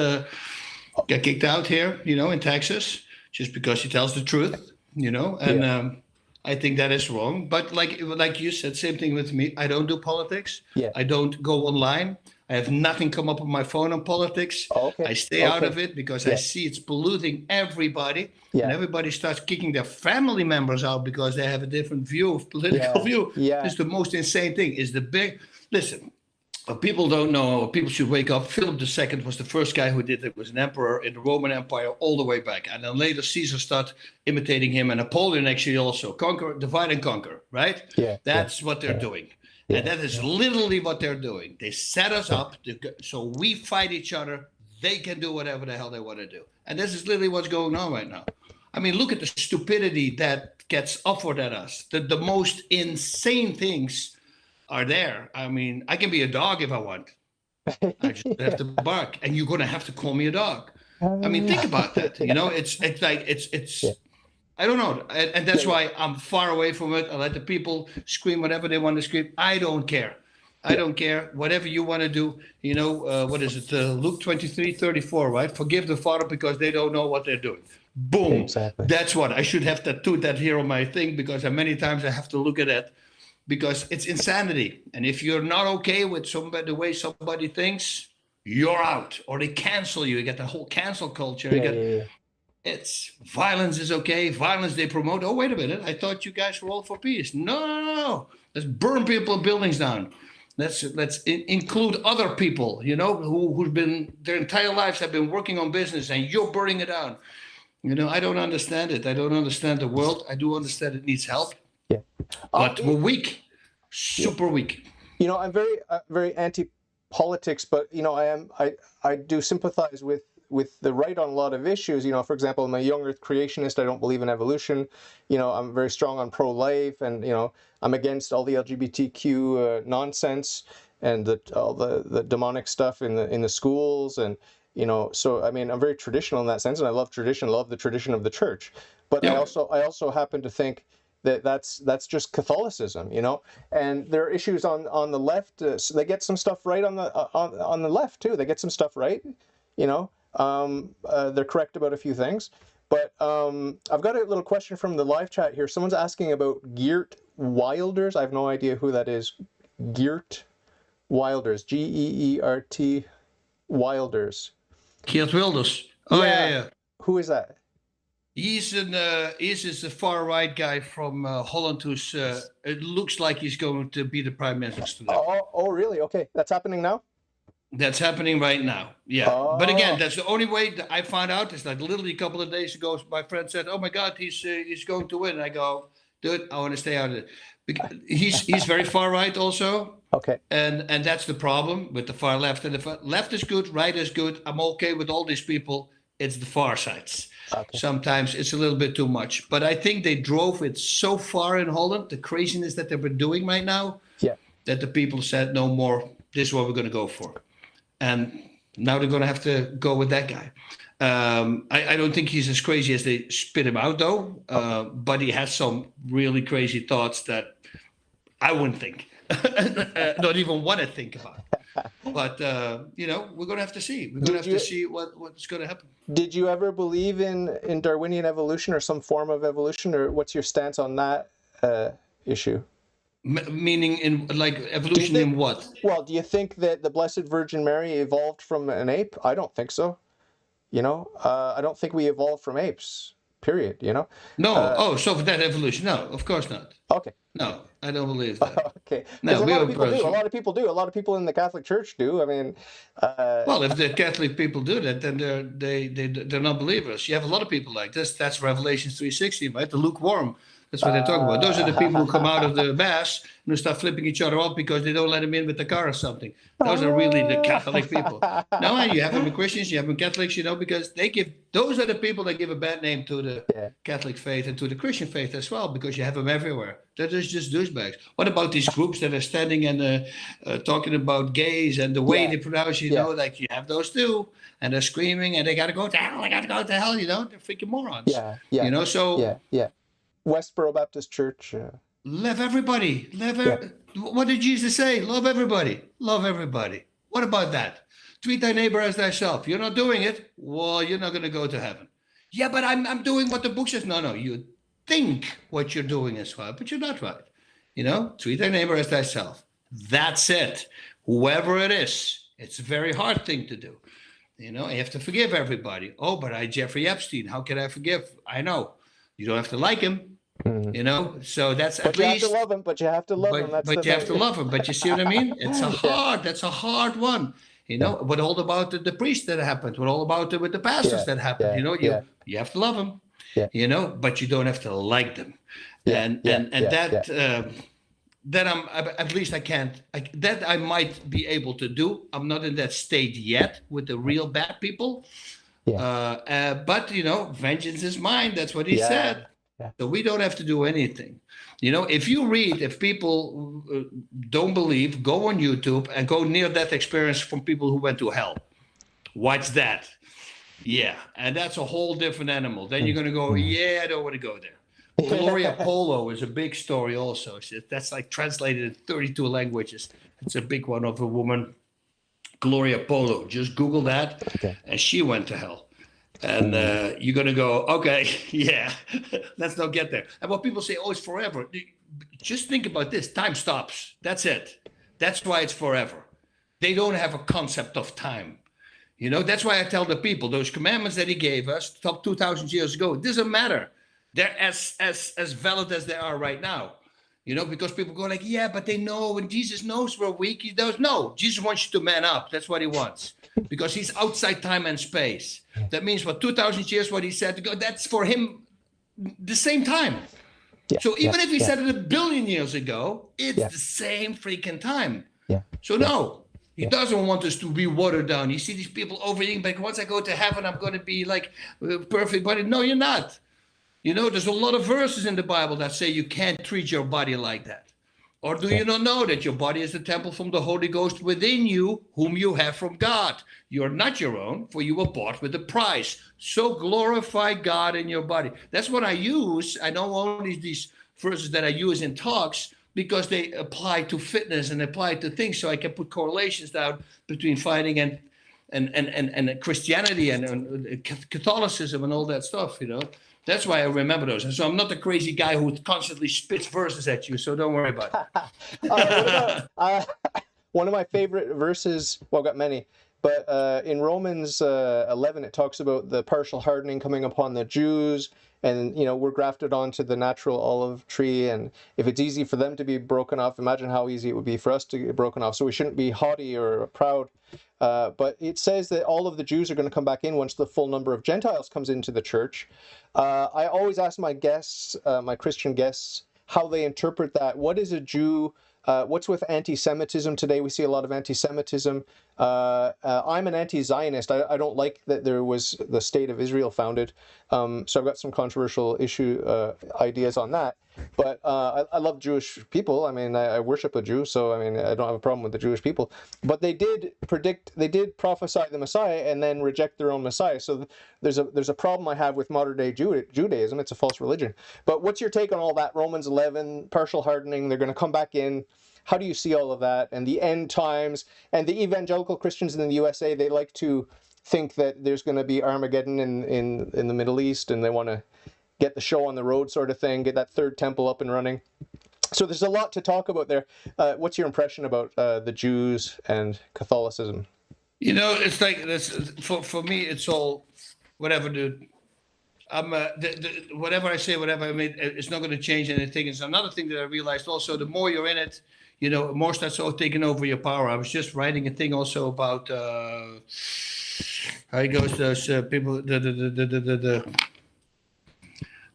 B: kicked out here, in Texas, just because he tells the truth, and. I think that is wrong. But like you said, same thing with me. I don't do politics.
A: Yeah.
B: I don't go online. I have nothing come up on my phone on politics.
A: Okay.
B: I stay out of it because I see it's polluting everybody. Yeah. And everybody starts kicking their family members out because they have a different political view.
A: Yeah.
B: It's the most insane thing. Listen, people don't know, people should wake up. Philip II was the first guy who did it, was an emperor in the Roman Empire all the way back. And then later Caesar started imitating him, and Napoleon actually also. Divide and conquer, right?
A: Yeah.
B: That's what they're doing. Yeah. And that is literally what they're doing. They set us up so we fight each other. They can do whatever the hell they want to do. And this is literally what's going on right now. I mean, look at the stupidity that gets offered at us. The most insane things are there. I mean, I can be a dog if I want. I just have to bark, and you're going to have to call me a dog. I mean, think about that. It's I don't know. And that's why I'm far away from it. I let the people scream whatever they want to scream. I don't care. I don't care. Whatever you want to do, what is it? Luke 23:34, right? Forgive the Father because they don't know what they're doing. Boom.
A: Exactly.
B: That's what I should have tattooed that here on my thing, because many times I have to look at it. Because it's insanity. And if you're not okay with the way somebody thinks, you're out. Or they cancel you. You get the whole cancel culture. It's violence is okay. Violence they promote. Oh, wait a minute. I thought you guys were all for peace. No. Let's burn people and buildings down. Let's include other people, who've been, their entire lives have been working on business, and you're burning it down. I don't understand it. I don't understand the world. I do understand it needs help.
A: Yeah.
B: But we're weak, super weak.
A: I'm very anti-politics, but I do sympathize with the right on a lot of issues. For example, I'm a young Earth creationist. I don't believe in evolution. I'm very strong on pro-life, and I'm against all the LGBTQ nonsense and all the demonic stuff in the schools, and so I mean, I'm very traditional in that sense, and I love tradition, love the tradition of the church. But I also happen to think that's just Catholicism, and there are issues on the left. So they get some stuff right on the left too. They get some stuff right, they're correct about a few things. But I've got a little question from the live chat here. Someone's asking about Geert Wilders. I have no idea who that is. Geert Wilders, Geert Wilders.
B: Geert Wilders. Oh yeah.
A: Who is that?
B: He's the far right guy from Holland who's. It looks like he's going to be the prime minister today.
A: Oh, really? Okay, that's happening now.
B: That's happening right now. Yeah, but again, that's the only way that I found out. Is like literally a couple of days ago, my friend said, "Oh my God, he's going to win." And I go, "Dude, I want to stay out of it." Because he's very far right also.
A: Okay.
B: And that's the problem with the far left. And the left is good, right is good. I'm okay with all these people. It's the far sides. Okay. Sometimes it's a little bit too much. But I think they drove it so far in Holland, the craziness that they've been doing right now, that the people said, no more, this is what we're going to go for. And now they're going to have to go with that guy. I don't think he's as crazy as they spit him out, though. But he has some really crazy thoughts that I wouldn't think, not even want to think about. But you know, we're going to have to see. We're going to have to see what's going to happen.
A: Did you ever believe in Darwinian evolution or some form of evolution, or what's your stance on that issue?
B: Meaning in like evolution in what?
A: Well, do you think that the Blessed Virgin Mary evolved from an ape? I don't think so. You know, I don't think we evolved from apes. Period. You know.
B: No. So for that evolution, no, of course not.
A: Okay.
B: No, I don't believe that.
A: Okay.
B: No,
A: a lot of people do. A lot of people do. A lot of people in the Catholic Church do. I mean.
B: Well, if the Catholic people do that, then they're not believers. You have a lot of people like this. That's Revelation 3:16, right? The lukewarm. That's what they're talking about. Those are the people who come out of the mass and who start flipping each other off because they don't let them in with the car or something. Those are really the Catholic people. No, and you have them in Christians, you have them in Catholics, you know, because those are the people that give a bad name to the Catholic faith and to the Christian faith as well, because you have them everywhere. That is just douchebags. What about these groups that are standing and talking about gays and the way they pronounce, you know, like you have those too, and they're screaming and they got to go to hell, they got to go to hell, you know, they're freaking morons. You know, so.
A: Westboro Baptist Church.
B: Love everybody. What did Jesus say? Love everybody. Love everybody. What about that? Treat thy neighbor as thyself. You're not doing it. Well, you're not going to go to heaven. Yeah, but I'm doing what the book says. No. You think what you're doing is right, but you're not right. You know, treat thy neighbor as thyself. That's it. Whoever it is, it's a very hard thing to do. You know, you have to forgive everybody. Oh, but Jeffrey Epstein, how can I forgive? I know. You don't have to like him. You know, so that's at least.
A: You have to love him, but you have to love him.
B: But you have to love him. But you see what I mean? It's that's a hard one. You know, what all about the priest that happened? What all about with the pastors that happened? You know, you have to love them. You know, but you don't have to like them. And that I'm at least I can't. That I might be able to do. I'm not in that state yet with the real bad people. But you know, vengeance is mine. That's what he said. So we don't have to do anything. You know, if people don't believe, go on YouTube and go near-death experience from people who went to hell. Watch that. Yeah, and that's a whole different animal. Then you're going to go, I don't want to go there. Gloria Polo is a big story also. That's like translated in 32 languages. It's a big one of a woman, Gloria Polo. Just Google that, and she went to hell. And you're going to go, okay, let's not get there. And what people say, it's forever. Just think about this. Time stops. That's it. That's why it's forever. They don't have a concept of time. You know, that's why I tell the people, those commandments that he gave us 2,000 years ago, it doesn't matter. They're as valid as they are right now. You know, because people go like, but they know, and Jesus knows we're weak. He does. No, Jesus wants you to man up. That's what he wants. Because he's outside time and space. That means for 2,000 years, what he said to go, that's for him the same time. So even if he said it 1 billion years ago, it's the same freaking time. So no, he doesn't want us to be watered down. You see these people overeating, but once I go to heaven, I'm going to be like perfect body. No, you're not. You know, there's a lot of verses in the Bible that say you can't treat your body like that. Or do you not know that your body is the temple from the Holy Ghost within you, whom you have from God? You are not your own, for you were bought with a price. So glorify God in your body. That's what I use. I know only these verses that I use in talks because they apply to fitness and apply to things. So I can put correlations down between fighting and Christianity and Catholicism and all that stuff, you know. That's why I remember those. And so I'm not a crazy guy who constantly spits verses at you, so don't worry about it.
A: One of my favorite verses, well, I've got many, but in Romans 11, it talks about the partial hardening coming upon the Jews, and, you know, we're grafted onto the natural olive tree, and if it's easy for them to be broken off, imagine how easy it would be for us to get broken off. So we shouldn't be haughty or proud. But it says that all of the Jews are going to come back in once the full number of Gentiles comes into the church. I always ask my guests, my Christian guests, how they interpret that. What is a Jew? What's with anti-Semitism today? We see a lot of anti-Semitism. I'm an anti-Zionist. I don't like that there was the state of Israel founded. So I've got some controversial ideas on that. But I love Jewish people. I mean, I worship a Jew, so I mean, I don't have a problem with the Jewish people. But they did prophesy the Messiah and then reject their own Messiah. So there's a problem I have with modern day Judaism. It's a false religion. But what's your take on all that? Romans 11, partial hardening. They're going to come back in. How do you see all of that and the end times and the evangelical Christians in the USA? They like to think that there's going to be Armageddon in the Middle East, and they want to get the show on the road sort of thing, get that third temple up and running. So there's a lot to talk about there. What's your impression about the Jews and Catholicism?
B: You know, it's like this for me. It's all whatever, dude. I'm whatever I say, whatever I mean, it's not going to change anything. It's another thing that I realized also. The more you're in it, you know, more starts all taking over your power. I was just writing a thing also about how it goes. Those people, the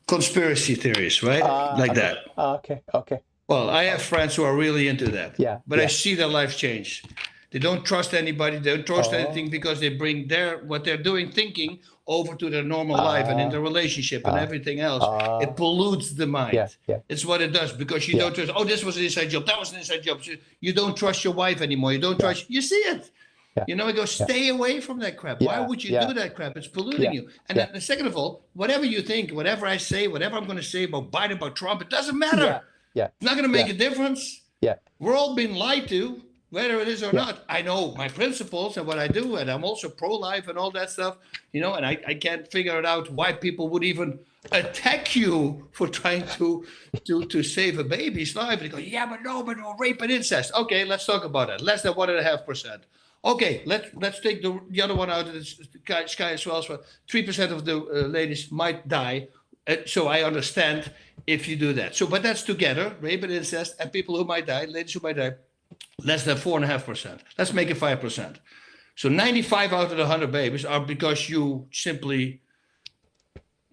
B: conspiracy theories, right? Like
A: okay.
B: that.
A: Okay.
B: Well, I have friends who are really into that.
A: Yeah.
B: But I see their life change. They don't trust anybody. They don't trust anything because they bring what they're doing, thinking, over to their normal life and in their relationship and everything else. It pollutes the mind.
A: Yeah.
B: It's what it does because you don't trust. Oh, this was an inside job. That was an inside job. You don't trust your wife anymore. You don't trust. You see it.
A: Yeah.
B: You know, it goes, stay away from that crap. Why would you do that crap? It's polluting you. And then, second of all, whatever you think, whatever I say, whatever I'm going to say about Biden, about Trump, it doesn't matter.
A: Yeah.
B: It's not going to make a difference.
A: Yeah.
B: We're all being lied to, whether it is or not. I know my principles and what I do, and I'm also pro-life and all that stuff, you know, and I can't figure it out why people would even attack you for trying to save a baby's life. They go, but rape and incest. Okay, let's talk about that. Less than 1.5%. Okay, let's take the other one out of the sky as well. So 3% of the ladies might die. So I understand if you do that. So, but that's together, rape and incest, and people who might die, ladies who might die, less than 4.5%. Let's make it 5%. So 95 out of the 100 babies are because you simply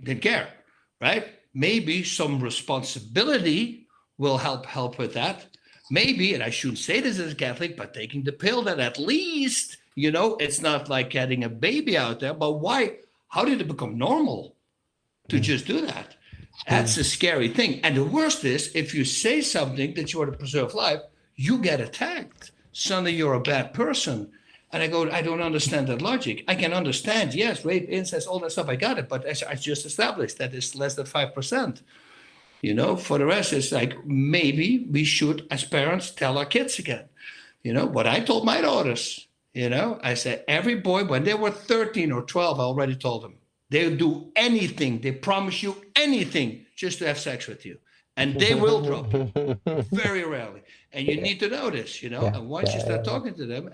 B: didn't care, right? Maybe some responsibility will help with that. Maybe, and I shouldn't say this as a Catholic, but taking the pill that at least, you know, it's not like getting a baby out there. But why? How did it become normal to just do that? That's a scary thing. And the worst is, if you say something that you want to preserve life, you get attacked. Suddenly you're a bad person. And I go, I don't understand that logic. I can understand, yes, rape, incest, all that stuff, I got it. But as I just established, that is less than 5%. You know, for the rest, it's like maybe we should, as parents, tell our kids again. You know, what I told my daughters, you know, I said, every boy, when they were 13 or 12, I already told them, they'll do anything. They promise you anything just to have sex with you. And they will drop you. Very rarely. And you need to know this, you know. And once you start talking to them,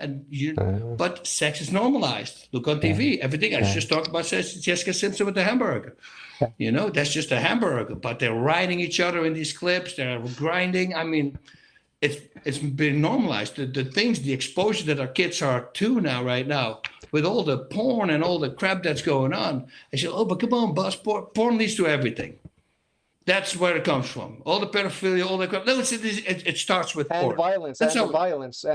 B: but sex is normalized. Look on TV, everything. I just talked about Jessica Simpson with the hamburger. You know, that's just a hamburger. But they're riding each other in these clips. They're grinding. I mean, it's been normalized. The things, the exposure that our kids are to now, right now, with all the porn and all the crap that's going on. I said, oh, but come on, Bas, porn leads to everything. That's where it comes from. All the pedophilia, all the crap. No, it starts with porn.
A: Violence, and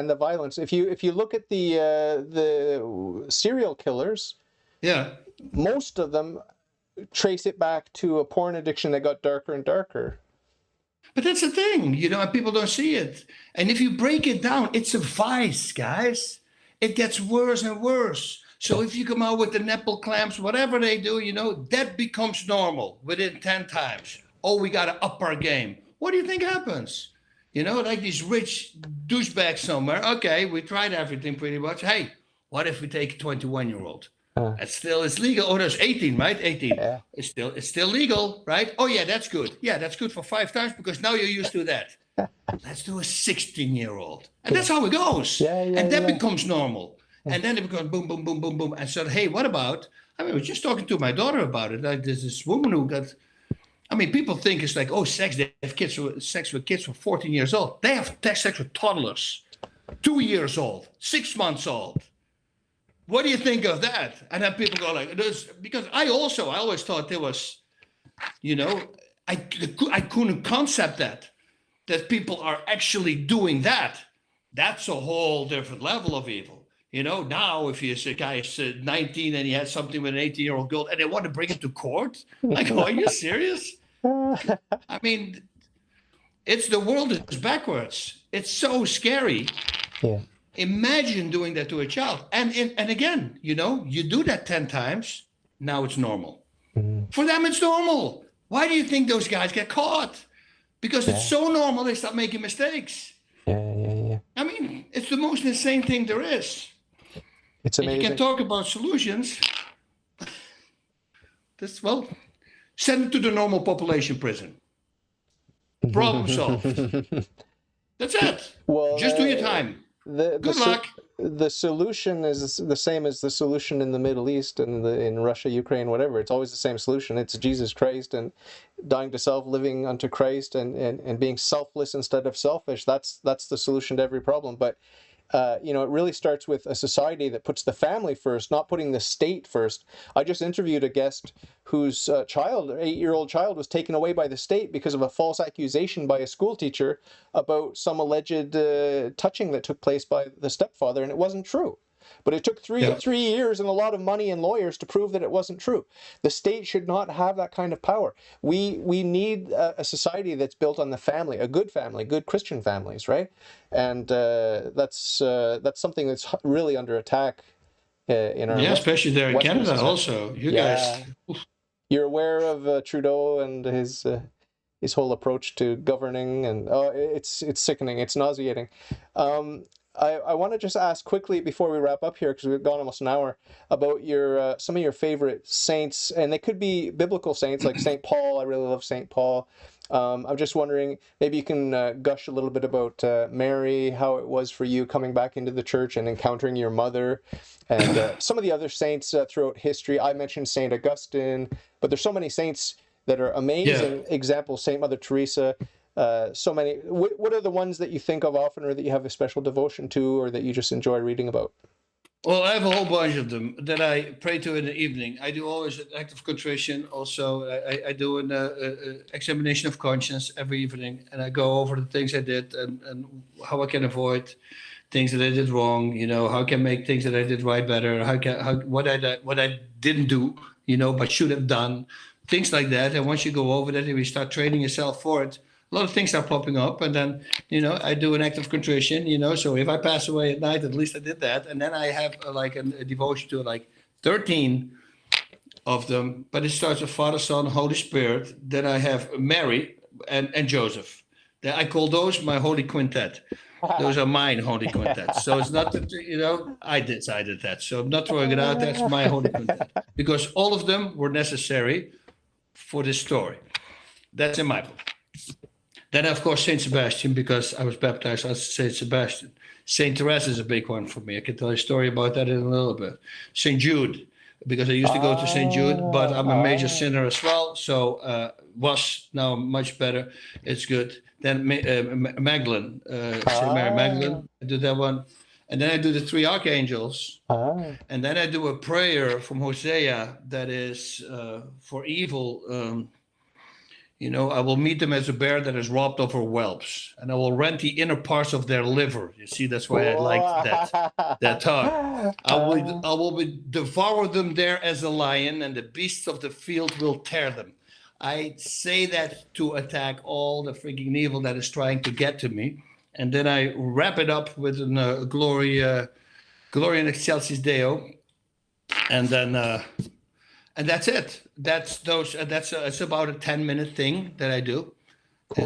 A: the violence. If you look at the serial killers, most of them trace it back to a porn addiction that got darker and darker.
B: But that's the thing, you know, and people don't see it. And if you break it down, it's a vice, guys. It gets worse and worse. So if you come out with the nipple clamps, whatever they do, you know, that becomes normal within 10 times. Oh, we got to up our game. What do you think happens? You know, like these rich douchebags somewhere. Okay, we tried everything pretty much. Hey, what if we take a 21-year-old? It's legal. Oh, there's 18, right? 18. Yeah. It's still legal, right? Oh, yeah, that's good. Yeah, that's good for 5 times because now you're used to that. Let's do a 16-year-old. And that's how it goes. And that becomes normal. And then it becomes boom, boom, boom, boom, boom. And so, hey, what about, I mean, I was just talking to my daughter about it. Like, there's this woman who got, I mean, people think it's like, oh, they have sex with kids from 14 years old. They have sex with toddlers, 2 years old, 6 months old. What do you think of that? And then people go like, because I always thought there was, you know, I couldn't concept that people are actually doing that. That's a whole different level of evil. Now if a guy is 19 and he has something with an 18-year-old girl and they want to bring him to court, I go, are you serious? I mean, the world is backwards. It's so scary.
A: Yeah.
B: Imagine doing that to a child. And again, you do that 10 times, now it's normal. For them, it's normal. Why do you think those guys get caught? Because it's so normal, they start making mistakes.
A: Yeah.
B: I mean, it's the most insane thing there is.
A: It's amazing.
B: And you can talk about solutions. Send them to the normal population prison. Problem solved. That's it.
A: Well,
B: just do your time. Good luck.
A: The solution is the same as the solution in the Middle East and in Russia, Ukraine, whatever. It's always the same solution. It's Jesus Christ and dying to self, living unto Christ, and being selfless instead of selfish. That's the solution to every problem. But it really starts with a society that puts the family first, not putting the state first. I just interviewed a guest whose 8-year-old child, was taken away by the state because of a false accusation by a school teacher about some alleged touching that took place by the stepfather, and it wasn't true. But it took three years and a lot of money and lawyers to prove that it wasn't true. The state should not have that kind of power. We need a society that's built on the family, a good family, good Christian families, right? And that's something that's really under attack in our
B: especially there in Canada
A: society.
B: Also. You guys.
A: You're aware of Trudeau and his whole approach to governing, and it's sickening. It's nauseating. I want to just ask quickly before we wrap up here, because we've gone almost an hour, about your some of your favorite saints, and they could be biblical saints like St. Paul. I really love St. Paul. I'm just wondering, maybe you can gush a little bit about Mary, how it was for you coming back into the church and encountering your mother, and some of the other saints throughout history. I mentioned St. Augustine, but there's so many saints that are amazing examples, St. Mother Teresa. So many. What are the ones that you think of often, or that you have a special devotion to, or that you just enjoy reading about?
B: Well, I have a whole bunch of them that I pray to in the evening. I do always an act of contrition. Also, I do an examination of conscience every evening, and I go over the things I did and how I can avoid things that I did wrong. How I can make things that I did right better. What I didn't do, but should have done. Things like that. And once you go over that and you start training yourself for it, a lot of things are popping up, and then I do an act of contrition. So if I pass away at night, at least I did that, and then I have a devotion to 13 of them. But it starts with Father, Son, Holy Spirit. Then I have Mary and Joseph. I call those my holy quintet. Those are mine holy quintet. So it's not that I did that. So I'm not throwing it out. That's my holy quintet, because all of them were necessary for this story. That's in my book. Then, of course, St. Sebastian, because I was baptized as St. Sebastian. St. Teresa is a big one for me. I can tell you a story about that in a little bit. St. Jude, because I used to go to St. Jude, but I'm a major sinner as well. So was now much better. It's good. Then Magdalene, St. Mary Magdalene, I do that one. And then I do the 3 archangels. And then I do a prayer from Hosea that is for evil. I will meet them as a bear that is robbed of her whelps, and I will rent the inner parts of their liver. You see, that's why I like that talk. I will devour them there as a lion, and the beasts of the field will tear them. I say that to attack all the freaking evil that is trying to get to me, and then I wrap it up with a Gloria in Excelsis Deo, and then. And that's it. It's about a 10-minute thing that I do. Cool.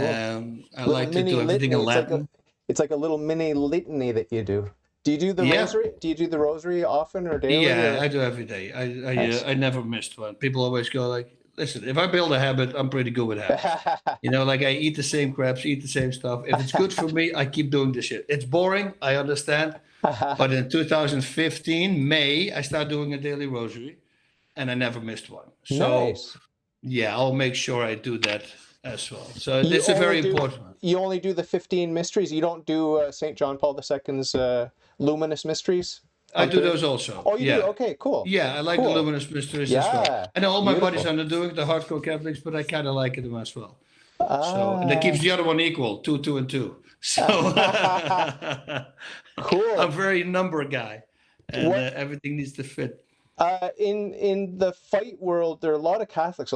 B: I like to do everything in Latin.
A: It's like a little mini litany that you do. Do you do the rosary? Do you do the rosary often or daily?
B: Yeah, I do every day. I never missed one. People always go listen, if I build a habit, I'm pretty good with habits. I eat the same crabs, eat the same stuff. If it's good for me, I keep doing this shit. It's boring, I understand. But in 2015, May, I started doing a daily rosary. And I never missed one. So, nice. Yeah, I'll make sure I do that as well. So it's a very important one.
A: You only do the 15 mysteries? You don't do St. John Paul II's luminous mysteries?
B: I do those also.
A: Oh, you do? Okay, cool.
B: Yeah, I like the luminous mysteries as well. I know all my buddies are not doing the hardcore Catholics, but I kind of like them as well. So and that keeps the other one equal, 2, 2, and 2. So
A: cool.
B: I'm a very number guy. and everything needs to fit.
A: In the fight world, there are a lot of Catholics.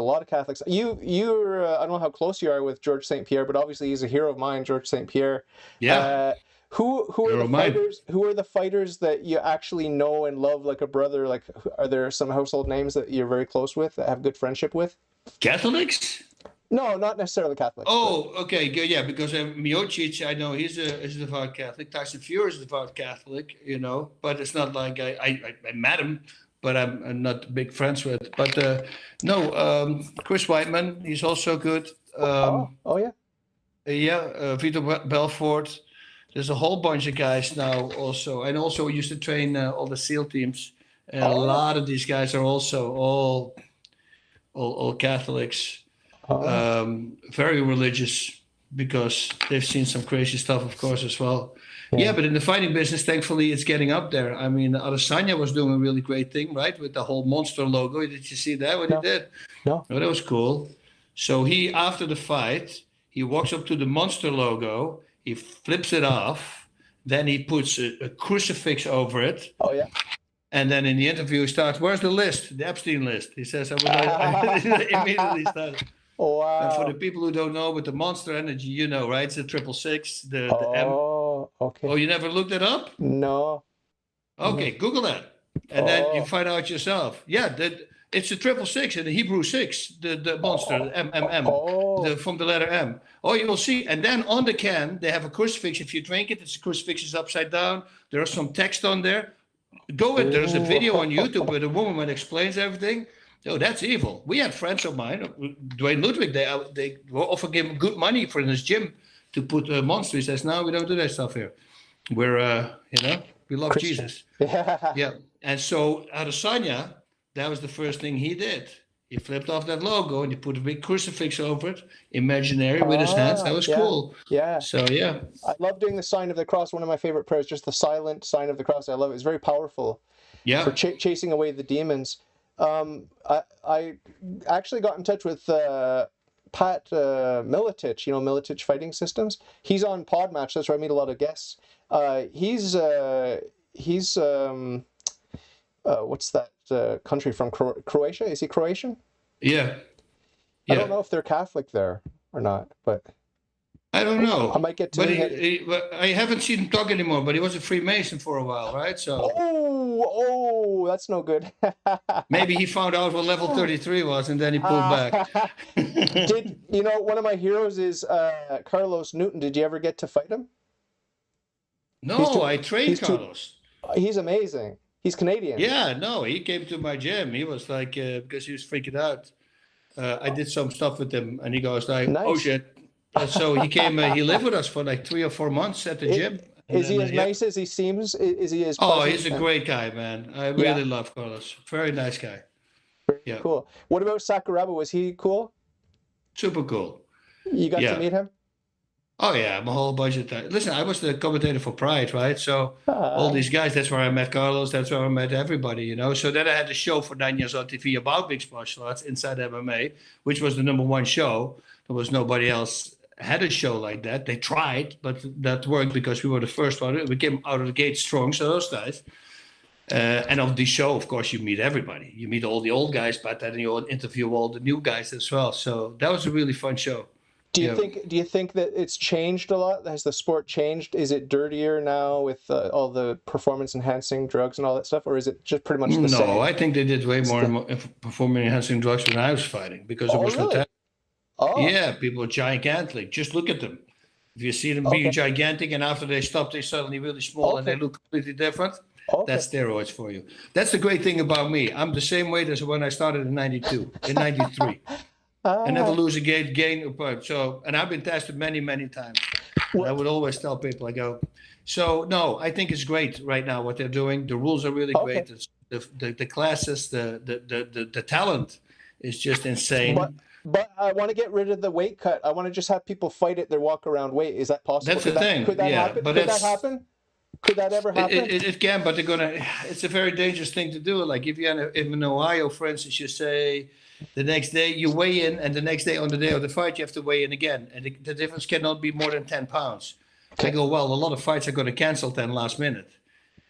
A: You're I don't know how close you are with George St. Pierre, but obviously he's a hero of mine, George St. Pierre.
B: Yeah.
A: Who are the fighters? Who are the fighters that you actually know and love like a brother? Like, are there some household names that you're very close with, that have good friendship with?
B: Catholics?
A: No, not necessarily Catholics.
B: Oh, but... okay, good, yeah, because Miocic, I know he's a devout Catholic. Tyson Fury is a devout Catholic, you know, but it's not like I met him, but I'm not big friends with. But Chris Weidman, he's also good. Vito Belfort. There's a whole bunch of guys now also. And also we used to train all the SEAL teams. And a lot of these guys are also all Catholics. Very religious because they've seen some crazy stuff, of course, as well. Yeah, but in the fighting business, thankfully, it's getting up there. I mean, Adesanya was doing a really great thing, right? With the whole monster logo. Did you see that, what he did?
A: No.
B: Oh, that was cool. So after the fight, he walks up to the monster logo. He flips it off, then he puts a crucifix over it.
A: Oh, yeah.
B: And then in the interview, he starts, where's the list? The Epstein list. He says, I immediately started.
A: Wow.
B: And for the people who don't know, with the Monster Energy, you know, right? It's a 666, the M.
A: Oh, okay.
B: Oh, you never looked it up?
A: No.
B: Okay, Google that. And then you find out yourself. Yeah, it's a 666 and the Hebrew 6, the monster, MMM, from the letter M. Oh, you will see. And then on the can, they have a crucifix. If you drink it, it's a crucifix is upside down. There's some text on there. There's a video on YouTube where the woman explains everything. Oh, that's evil. We had friends of mine, Dwayne Ludwig, they offer him good money for in his gym to put a monster. He says, no, we don't do that stuff here. We're, we love Christian. Jesus. Yeah. And so Adesanya, that was the first thing he did. He flipped off that logo and he put a big crucifix over it, imaginary, with his hands. That was cool.
A: Yeah.
B: So, yeah.
A: I love doing the sign of the cross. One of my favorite prayers, just the silent sign of the cross. I love it. It's very powerful.
B: Yeah.
A: For chasing away the demons. I actually got in touch with Pat Miletich, Miletich Fighting Systems. He's on Podmatch. That's where I meet a lot of guests. He's what's that country from? Croatia? Is he Croatian?
B: Yeah.
A: I don't know if they're Catholic there or not, but
B: I don't know.
A: I might get to.
B: But I haven't seen him talk anymore. But he was a Freemason for a while, right? So.
A: Oh, that's no good.
B: Maybe he found out what level 33 was, and then he pulled back.
A: One of my heroes is Carlos Newton. Did you ever get to fight him?
B: No, I trained Carlos.
A: He's amazing. He's Canadian.
B: Yeah, no, he came to my gym. He was like, because he was freaking out. I did some stuff with him, and he goes like, nice. Oh shit. So he came, he lived with us for like 3 or 4 months at the gym.
A: Is he as nice as he seems? Is he as
B: pleasant? Oh, he's a great guy, man. I really love Carlos. Very nice guy.
A: Very cool. What about Sakuraba? Was he cool?
B: Super cool.
A: You got to meet him?
B: Oh, yeah, a whole bunch of times. Listen, I was the commentator for Pride, right? So all these guys, that's where I met Carlos. That's where I met everybody, So then I had a show for 9 years on TV about mixed martial arts, Inside MMA, which was the #1 show. There was nobody else had a show like that. They tried, but that worked because we were the first one. We came out of the gate strong, so those guys. And on the show, of course, you meet everybody. You meet all the old guys, but then you interview all the new guys as well. So that was a really fun show.
A: Do you think that it's changed a lot? Has the sport changed? Is it dirtier now with all the performance enhancing drugs and all that stuff, or is it just pretty much the same?
B: No, I think they did way more performance enhancing drugs when I was fighting because it was really? Yeah, people are gigantic. Just look at them. If you see them being gigantic and after they stop, they're suddenly really small and they look completely different, that's steroids for you. That's the great thing about me. I'm the same weight as when I started in 92, in 93. I never lose a gain apart. So, and I've been tested many, many times. I would always tell people, I go, so no, I think it's great right now what they're doing. The rules are really great. The classes, the talent is just insane.
A: But I want to get rid of the weight cut. I want to just have people fight at their walk-around weight. Is that possible?
B: That's the thing.
A: Could that happen? Could that happen? Could that ever happen?
B: It can, but it's a very dangerous thing to do. Like if you're in Ohio, for instance, you say the next day you weigh in, and the next day on the day of the fight, you have to weigh in again. And the difference cannot be more than 10 pounds. I go, well, a lot of fights are going to cancel then last minute.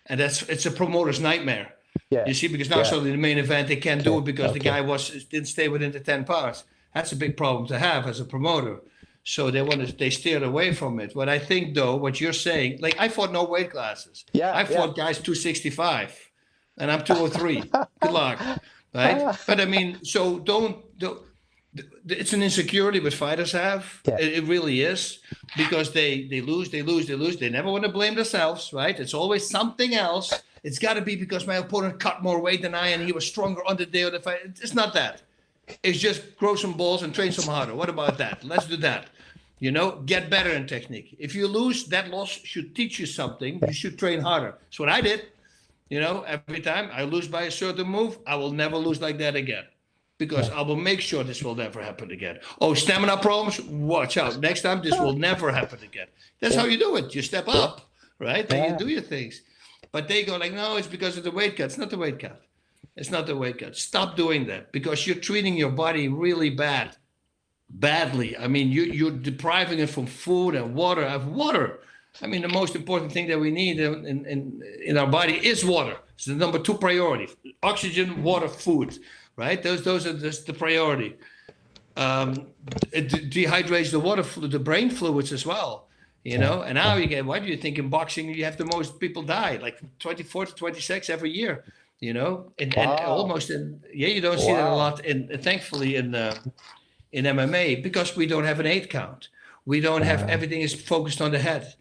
B: and it's a promoter's nightmare.
A: Yeah.
B: You see, because now suddenly the main event they can't do it because the guy didn't stay within the 10 pounds. That's a big problem to have as a promoter. So they steered away from it. But I think though, what you're saying, like I fought no weight classes.
A: Yeah.
B: I fought guys 265, and I'm 203. Good luck, right? But I mean, so don't. It's an insecurity what fighters have.
A: Yeah.
B: It really is, because they lose. They never want to blame themselves, right? It's always something else. It's got to be because my opponent cut more weight than I and he was stronger on the day of the fight. It's not that. It's just grow some balls and train some harder. What about that? Let's do that. You know, get better in technique. If you lose, that loss should teach you something. You should train harder. That's what I did. You know, every time I lose by a certain move, I will never lose like that again. Because I will make sure this will never happen again. Oh, stamina problems? Watch out. Next time, this will never happen again. That's how you do it. You step up, right? And you do your things. But they go like, no, it's because of the weight cut. It's not the weight cut. It's not the weight cut. Stop doing that, because you're treating your body really badly. I mean, you're depriving it from food and water. I mean, the most important thing that we need in our body is water. It's the number 2 priority. Oxygen, water, food. Right, those are just the priority. It dehydrates the brain fluids as well, you know. And now you get, why do you think in boxing you have the most people die, like 24 to 26 every year, you know, and almost you don't see that a lot thankfully in MMA, because we don't have an 8 count. We don't have, everything is focused on the head.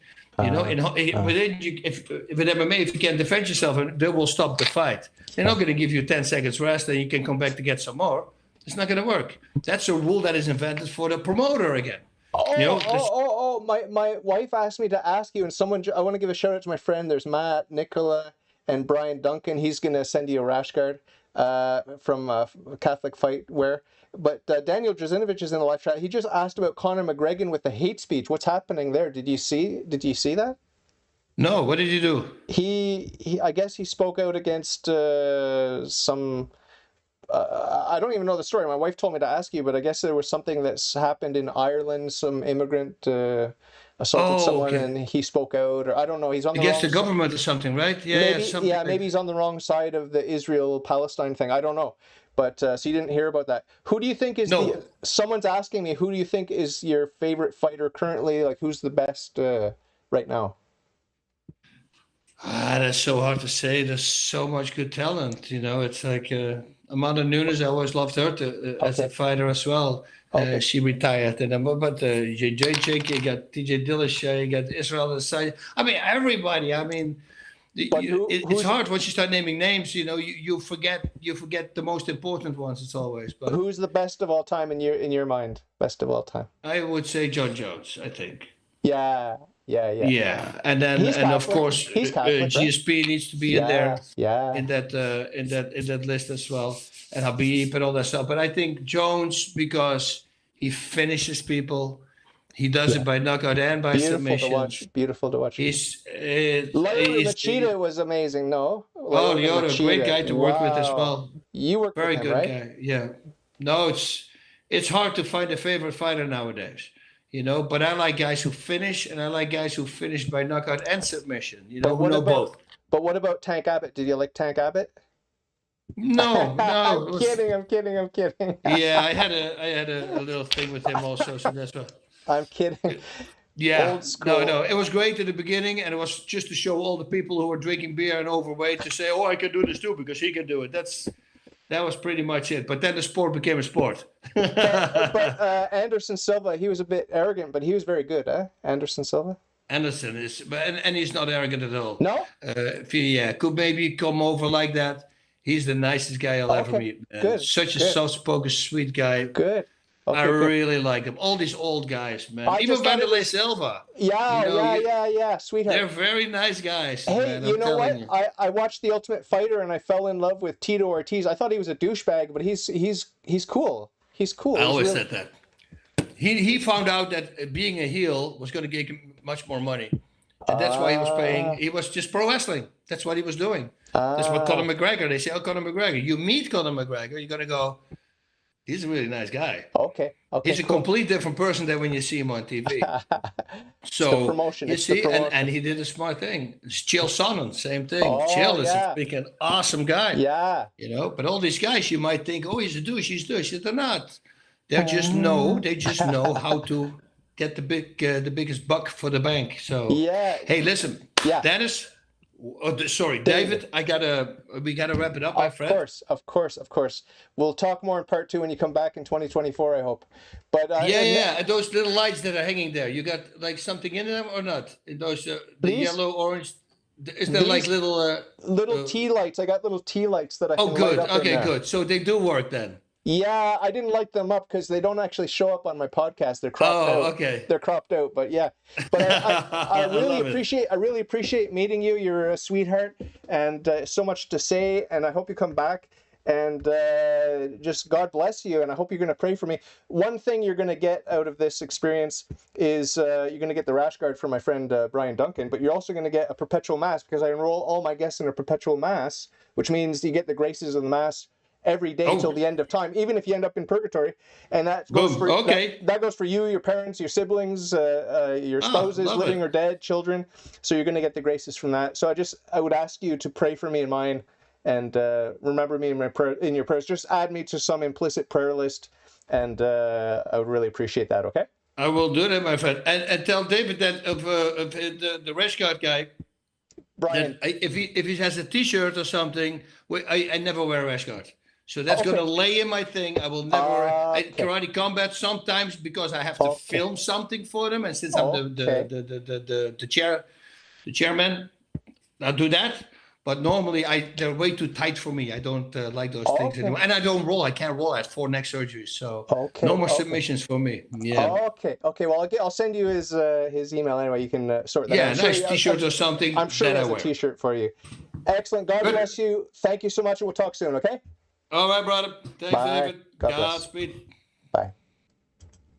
B: You know, if in MMA, if you can't defend yourself, they will stop the fight. They're not going to give you 10 seconds rest and you can come back to get some more. It's not going to work. That's a rule that is invented for the promoter again.
A: My wife asked me to ask you, and I want to give a shout out to my friend. There's Matt, Nicola, and Brian Duncan. He's going to send you a rash guard from Catholic Fight Wear. But Daniel Drazinovich is in the live chat. He just asked about Conor McGregor with the hate speech. What's happening there? Did you see that?
B: No. What did you do?
A: He I guess he spoke out against some. I don't even know the story. My wife told me to ask you, but I guess there was something that's happened in Ireland. Some immigrant assaulted someone, and he spoke out. Or I don't know. He's on the
B: against
A: wrong
B: the government or something, right?
A: Maybe he's on the wrong side of the Israel-Palestine thing. I don't know. But so you didn't hear about that. Who do you think is someone's asking me, who do you think is your favorite fighter currently? Like, who's the best right now?
B: That's so hard to say. There's so much good talent. You know, it's like Amanda Nunes. I always loved her as a fighter as well. She retired, but JJ, you got TJ Dillashaw, you got Israel Adesanya. I mean, everybody. I mean. It's hard once you start naming names. You know, you forget the most important ones. It's always. But
A: who's the best of all time in your mind? Best of all time.
B: I would say John Jones. I think.
A: Yeah.
B: And then of course GSP needs to be in there.
A: Yeah.
B: In that list as well, and Habib and all that stuff. But I think Jones, because he finishes people. He does it by knockout and by submission.
A: Beautiful to watch.
B: Machida
A: was amazing, no?
B: Lyoto, great guy to work with as well.
A: You work
B: very
A: with him,
B: good
A: right?
B: guy. Yeah. No, it's hard to find a favorite fighter nowadays, you know. But I like guys who finish, and I like guys who finish by knockout and submission. You know, both.
A: But what about Tank Abbott? Did you like Tank Abbott?
B: No.
A: I'm kidding.
B: Yeah, I had a little thing with him also, so that's what.
A: I'm kidding.
B: Yeah, no. It was great at the beginning, and it was just to show all the people who were drinking beer and overweight to say, "Oh, I can do this too because he can do it." That was pretty much it. But then the sport became a sport.
A: but Anderson Silva, he was a bit arrogant, but he was very good, Anderson Silva.
B: Anderson is, and he's not arrogant at all.
A: No.
B: If he could maybe come over like that, he's the nicest guy I'll ever meet.
A: Good.
B: Such a soft-spoken, sweet guy.
A: Good. Okay,
B: I really like them. All these old guys, man. Even Vanderlei Silva.
A: Yeah, sweetheart.
B: They're very nice guys.
A: Hey,
B: man,
A: you know what? I watched The Ultimate Fighter and I fell in love with Tito Ortiz. I thought he was a douchebag, but he's cool. He's cool.
B: I always said that. He found out that being a heel was going to get him much more money. And that's why he was paying. He was just pro wrestling. That's what he was doing. That's what Conor McGregor. They say, oh, Conor McGregor. You meet Conor McGregor, you're going to go, He's a really nice guy.
A: Okay. Okay.
B: He's a
A: Cool.
B: complete different person than when you see him on TV.
A: It's the
B: So
A: promotion.
B: you
A: It's the
B: see,
A: promotion.
B: and he did a smart thing. Chill Sonnen, same thing.
A: Oh,
B: Chill is a
A: yeah.
B: freaking awesome guy.
A: Yeah.
B: You know, but all these guys, you might think, oh, he's a douche, he's a douche. They're not. They just know how to get the biggest buck for the bank. So
A: Yeah.
B: hey, listen,
A: Yeah.
B: Dennis. Sorry, David. We gotta wrap it up, my friend.
A: Of course. We'll talk more in part 2 when you come back in 2024, I hope. But
B: Yeah. And those little lights that are hanging there, you got like something in them or not? In those the yellow, orange. Is there like
A: little tea lights? I got little tea lights that I can
B: good.
A: light up in there.
B: Good. So they do work then.
A: Yeah, I didn't light them up because they don't actually show up on my podcast. They're cropped out.
B: Okay.
A: They're cropped out, but yeah. But I really appreciate meeting you. You're a sweetheart, and so much to say. And I hope you come back. And just God bless you. And I hope you're going to pray for me. One thing you're going to get out of this experience is you're going to get the rash guard from my friend Brian Duncan, but you're also going to get a perpetual mass because I enroll all my guests in a perpetual mass, which means you get the graces of the mass every day till the end of time, even if you end up in purgatory. And that goes for that goes for you, your parents, your siblings, your spouses, living or dead, children. So you're going to get the graces from that. So I would ask you to pray for me and mine, and remember me in your prayers. Just add me to some implicit prayer list, and I would really appreciate that. Okay.
B: I will do that, my friend, and tell David that of the rash guard guy.
A: Brian,
B: if he has a T-shirt or something, I never wear a rash guard. So that's going to lay in my thing. I will never karate combat sometimes because I have to film something for them, and since I'm the chairman, I'll do that. But normally they're way too tight for me. I don't like those things anymore, and I don't roll. I can't roll. I had 4 neck surgeries, so no more submissions for me. Yeah.
A: Okay. Well, I'll send you his email anyway. You can sort that.
B: Yeah, nice T-shirt or something.
A: I'm sure there's a T-shirt for you. Excellent. God bless you. Thank you so much, and we'll talk soon. Okay.
B: All right, brother. Thanks, David.
A: God bless.
B: Godspeed.
A: Bye.